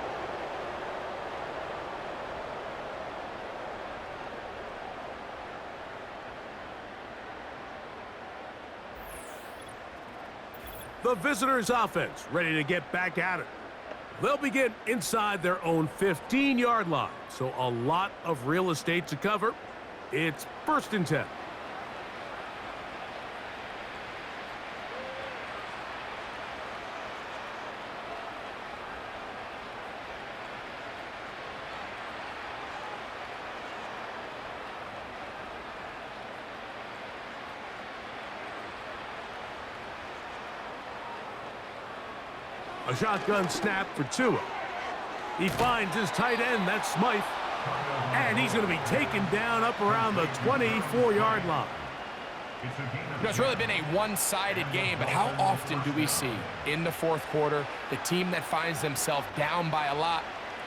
The visitors' offense ready to get back at it. They'll begin inside their own 15-yard line, so a lot of real estate to cover. It's 1st and 10. A shotgun snap for Tua. He finds his tight end, that's Smythe. And he's going to be taken down up around the 24-yard line. It's really been a one-sided game, but how often do we see in the 4th quarter the team that finds themselves down by a lot,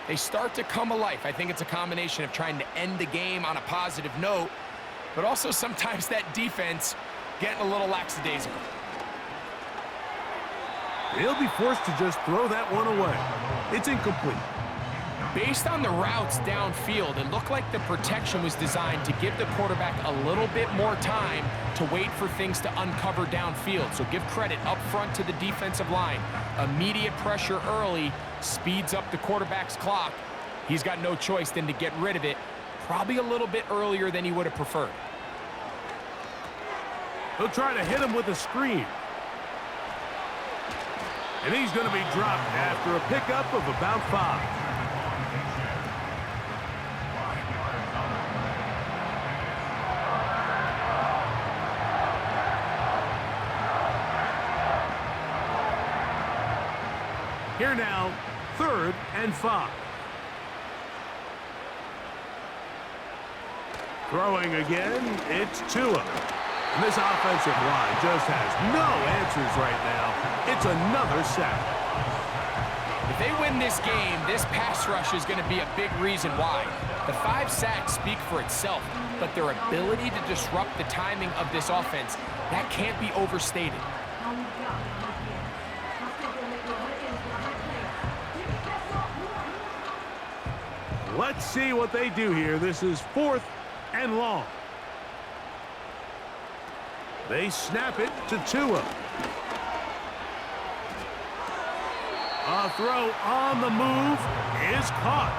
they start to come alive? I think it's a combination of trying to end the game on a positive note, but also sometimes that defense getting a little lackadaisical. He'll be forced to just throw that one away. It's incomplete. Based on the routes downfield, it looked like the protection was designed to give the quarterback a little bit more time to wait for things to uncover downfield. So give credit up front to the defensive line. Immediate pressure early speeds up the quarterback's clock. He's got no choice than to get rid of it, probably a little bit earlier than he would have preferred. He'll try to hit him with a screen. And he's going to be dropped after a pickup of about 5. Here now, 3rd and 5. Throwing again, it's Tua. And this offensive line just has no answers right now. It's another sack. If they win this game, this pass rush is going to be a big reason why. The 5 sacks speak for itself, but their ability to disrupt the timing of this offense, that can't be overstated. Let's see what they do here. This is 4th and long. They snap it to Tua. A throw on the move is caught.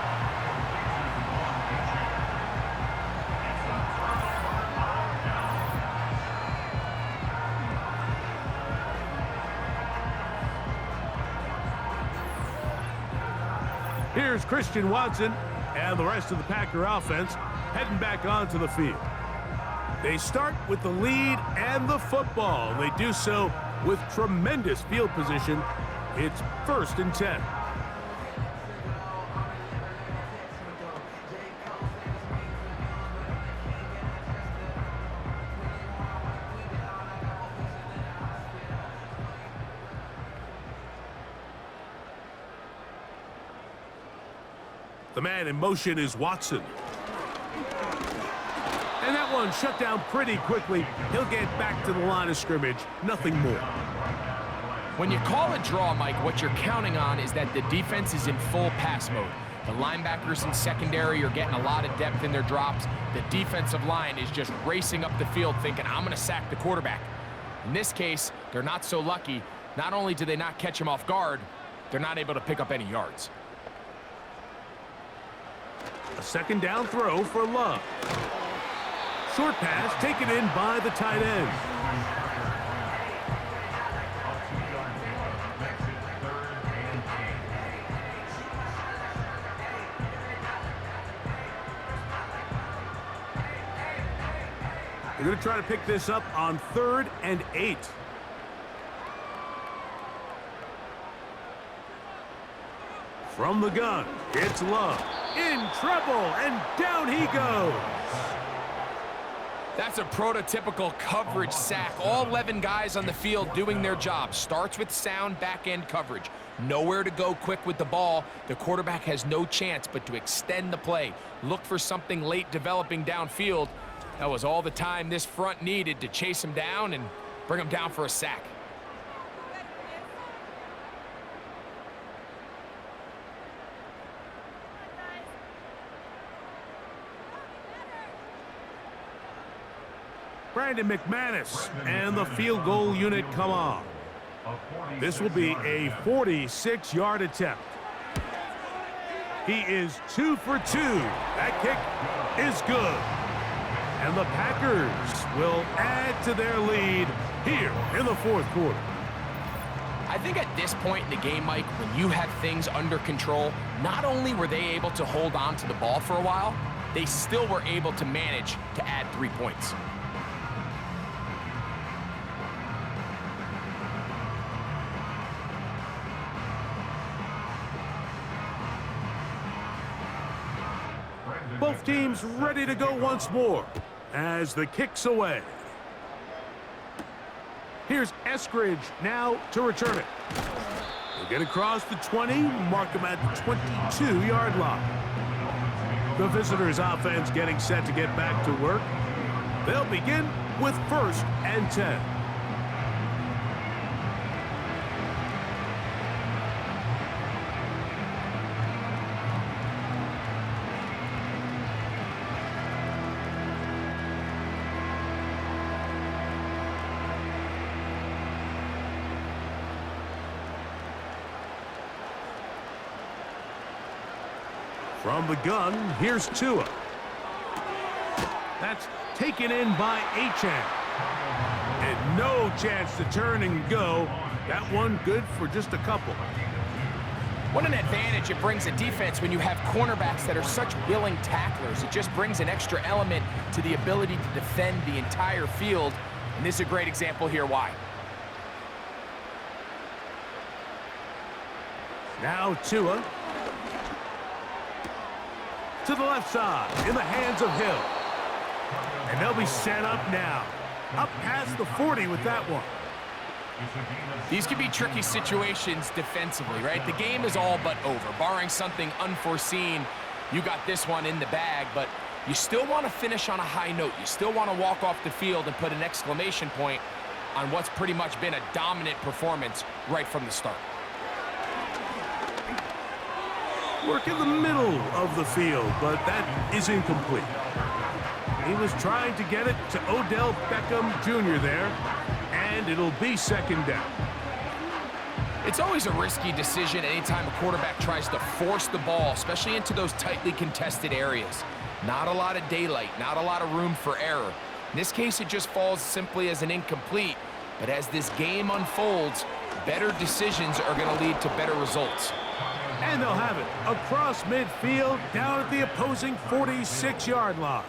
Here's Christian Watson and the rest of the Packer offense heading back onto the field. They start with the lead and the football. They do so with tremendous field position. It's 1st and 10. The man in motion is Watson. And that one shut down pretty quickly. He'll get back to the line of scrimmage. Nothing more. When you call a draw, Mike, what you're counting on is that the defense is in full pass mode. The linebackers in secondary are getting a lot of depth in their drops. The defensive line is just racing up the field thinking, I'm going to sack the quarterback. In this case, they're not so lucky. Not only do they not catch him off guard, they're not able to pick up any yards. A 2nd down throw for Love. Short pass taken in by the tight end. They're going to try to pick this up on 3rd and 8. From the gun, it's Love. In trouble, and down he goes. That's a prototypical coverage sack. All 11 guys on the field doing their job. Starts with sound back-end coverage. Nowhere to go quick with the ball. The quarterback has no chance but to extend the play. Look for something late developing downfield. That was all the time this front needed to chase him down and bring him down for a sack. Brandon McManus and the field goal unit come on. This will be a 46-yard attempt. He is 2 for 2. That kick is good. And the Packers will add to their lead here in the fourth quarter. I think at this point in the game, Mike, when you had things under control, not only were they able to hold on to the ball for a while, they still were able to manage to add 3 points. Both teams ready to go once more as the kick's away. Here's Eskridge now to return it. He'll get across the 20, mark him at the 22-yard line. The visitors' offense getting set to get back to work. They'll begin with 1st and 10. From the gun, here's Tua. That's taken in by Achane. And no chance to turn and go. That one good for just a couple. What an advantage it brings a defense when you have cornerbacks that are such willing tacklers. It just brings an extra element to the ability to defend the entire field. And this is a great example here why. Now Tua. To the left side, in the hands of Hill. And they'll be set up now. Up past the 40 with that one. These can be tricky situations defensively, right? The game is all but over. Barring something unforeseen, you got this one in the bag, but you still want to finish on a high note. You still want to walk off the field and put an exclamation point on what's pretty much been a dominant performance right from the start. Work in the middle of the field, but that is incomplete. He was trying to get it to Odell Beckham Jr. there, and it'll be 2nd down. It's always a risky decision anytime a quarterback tries to force the ball, especially into those tightly contested areas. Not a lot of daylight, not a lot of room for error. In this case, it just falls simply as an incomplete, but as this game unfolds, better decisions are going to lead to better results. And they'll have it across midfield, down at the opposing 46-yard line.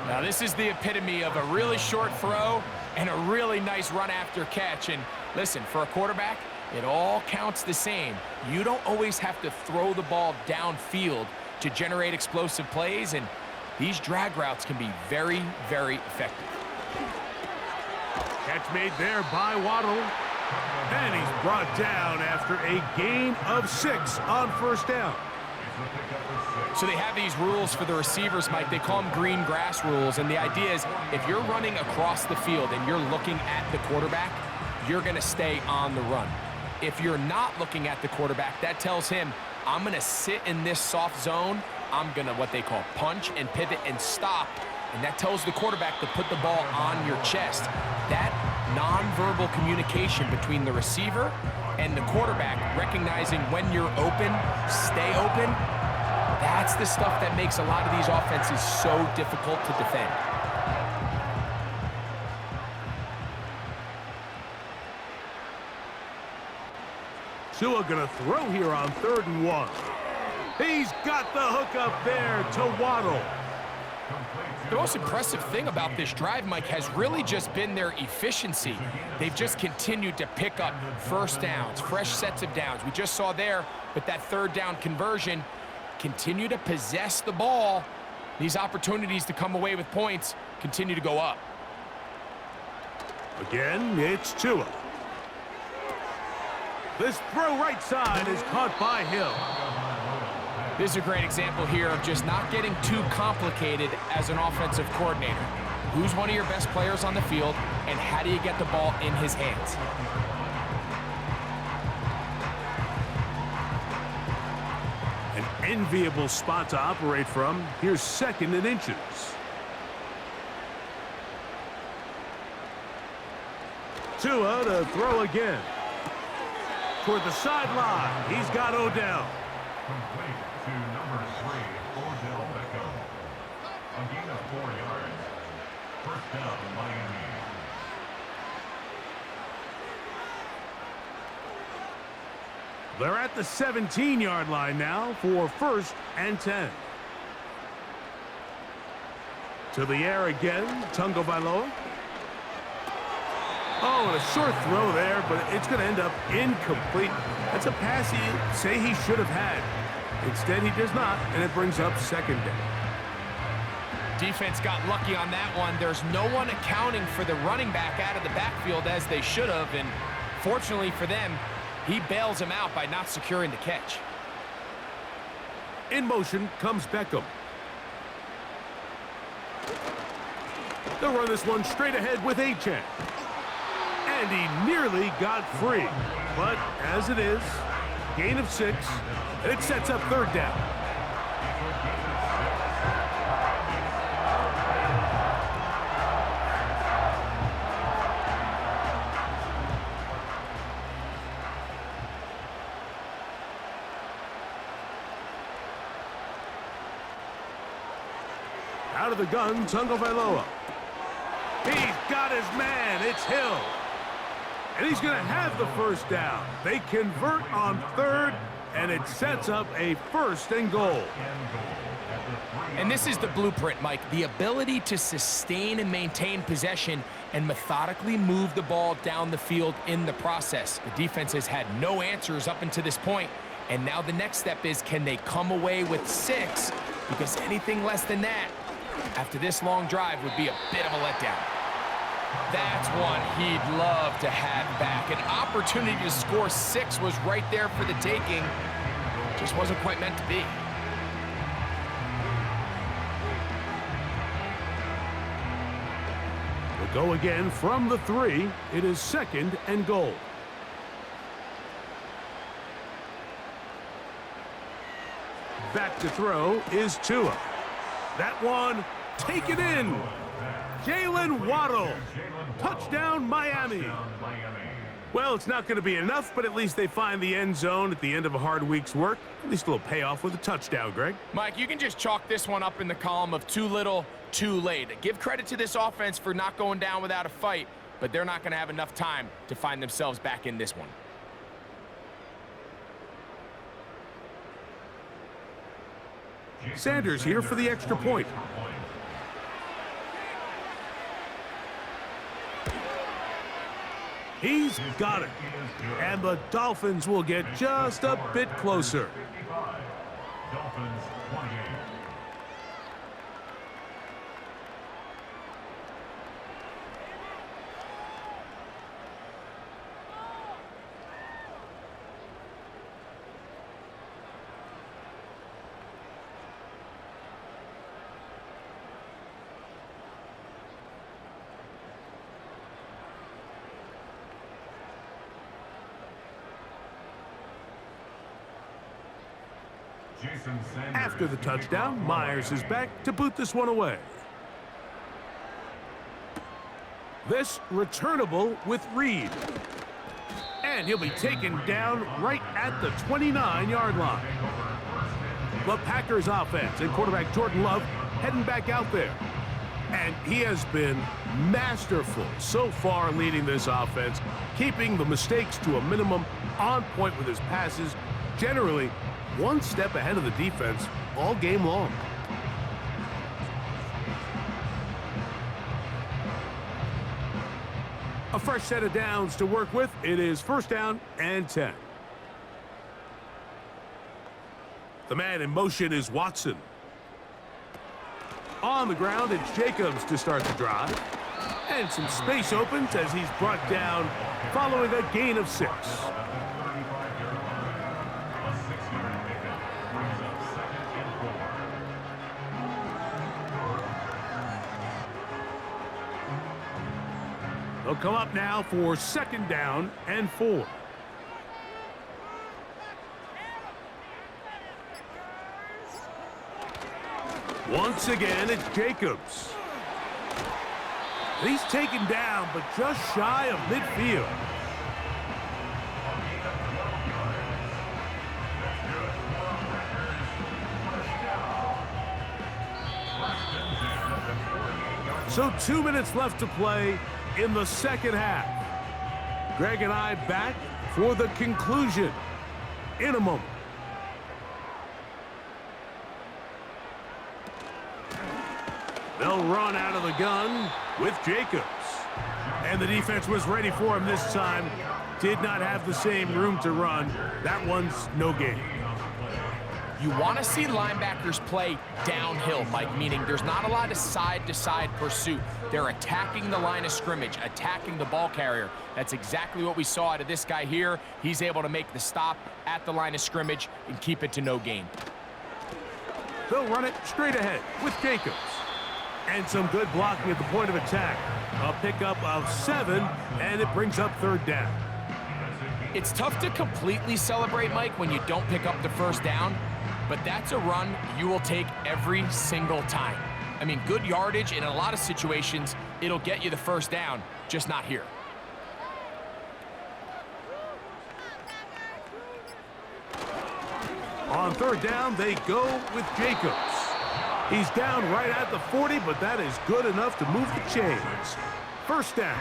Now, this is the epitome of a really short throw and a really nice run after catch. And listen, for a quarterback, it all counts the same. You don't always have to throw the ball downfield to generate explosive plays, and these drag routes can be very, very effective. Catch made there by Waddle. And he's brought down after a gain of 6 on 1st down. So they have these rules for the receivers, Mike. They call them green grass rules. And the idea is if you're running across the field and you're looking at the quarterback, you're going to stay on the run. If you're not looking at the quarterback, that tells him, I'm going to sit in this soft zone. I'm going to what they call punch and pivot and stop. And that tells the quarterback to put the ball on your chest. That nonverbal communication between the receiver and the quarterback, recognizing when you're open, stay open, that's the stuff that makes a lot of these offenses so difficult to defend. Tua gonna throw here on 3rd and 1. He's got the hook up there to Waddle. The most impressive thing about this drive, Mike, has really just been their efficiency. They've just continued to pick up 1st downs, fresh sets of downs. We just saw there with that 3rd down conversion, continue to possess the ball. These opportunities to come away with points continue to go up. Again, it's Tua. This throw right side is caught by Hill. This is a great example here of just not getting too complicated as an offensive coordinator. Who's one of your best players on the field, and how do you get the ball in his hands? An enviable spot to operate from. Here's 2nd and inches. Tua to throw again. Toward the sideline, he's got Odell. Complete to number 3, Odell Beckham. A gain of 4 yards. First down, Miami. They're at the 17-yard line now for 1st and 10. To the air again, Tagovaila. Oh, and a short throw there, but it's going to end up incomplete. That's a pass he say he should have had. Instead, he does not, and it brings up 2nd down. Defense got lucky on that one. There's no one accounting for the running back out of the backfield as they should have, and fortunately for them, he bails him out by not securing the catch. In motion comes Beckham. They'll run this one straight ahead with Achane. And he nearly got free. But as it is, gain of 6, and it sets up 3rd down. Out of the gun, Tagovaila. He's got his man. It's Hill. And he's going to have the 1st down. They convert on 3rd, and it sets up a 1st and goal. And this is the blueprint, Mike. The ability to sustain and maintain possession and methodically move the ball down the field in the process. The defense has had no answers up until this point, and now the next step is, can they come away with 6? Because anything less than that, after this long drive, would be a bit of a letdown. That's one he'd love to have back. An opportunity to score 6 was right there for the taking. Just wasn't quite meant to be. We'll go again from the 3. It is 2nd and goal. Back to throw is Tua. That one taken in. Jalen Waddle. Touchdown, Miami. Well, it's not going to be enough, but at least they find the end zone at the end of a hard week's work. At least a little payoff with a touchdown, Greg. Mike, you can just chalk this one up in the column of too little, too late. Give credit to this offense for not going down without a fight, but they're not going to have enough time to find themselves back in this one. Sanders here for the extra point. He's got it. And the Dolphins will get just a bit closer. Dolphins 28. After the touchdown, Myers is back to boot this one away. This returnable with Reed. And he'll be taken down right at the 29-yard line. The Packers offense and quarterback Jordan Love heading back out there. And he has been masterful so far leading this offense, keeping the mistakes to a minimum, on point with his passes, generally one step ahead of the defense all game long. A fresh set of downs to work with. It is 1st down and 10. The man in motion is Watson. On the ground, it's Jacobs to start the drive. And some space opens as he's brought down following a gain of 6. They'll come up now for 2nd down and 4. Once again, it's Jacobs. He's taken down, but just shy of midfield. So 2 minutes left to play in the second half. Greg and I back for the conclusion in a moment. They'll run out of the gun with Jacobs. And the defense was ready for him this time. Did not have the same room to run. That one's no gain. You want to see linebackers play downhill, Mike, meaning there's not a lot of side-to-side pursuit. They're attacking the line of scrimmage, attacking the ball carrier. That's exactly what we saw out of this guy here. He's able to make the stop at the line of scrimmage and keep it to no gain. They'll run it straight ahead with Jacobs. And some good blocking at the point of attack. A pickup of 7, and it brings up third down. It's tough to completely celebrate, Mike, when you don't pick up the first down, but that's a run you will take every single time. I mean, good yardage, and in a lot of situations, it'll get you the first down, just not here. On third down, they go with Jacobs. He's down right at the 40, but that is good enough to move the chains. First down.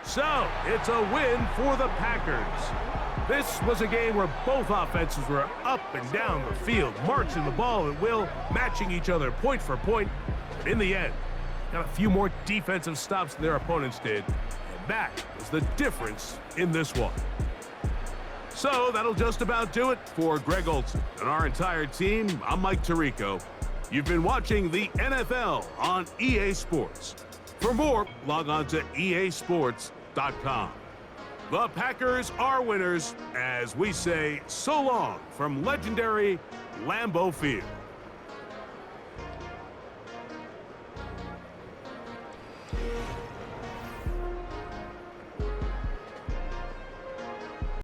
So, it's a win for the Packers. This was a game where both offenses were up and down the field, marching the ball at will, matching each other point for point. But in the end, got a few more defensive stops than their opponents did. And that was the difference in this one. So that'll just about do it for Greg Olson and our entire team. I'm Mike Tirico. You've been watching the NFL on EA Sports. For more, log on to easports.com. The Packers are winners as we say so long from legendary Lambeau Field.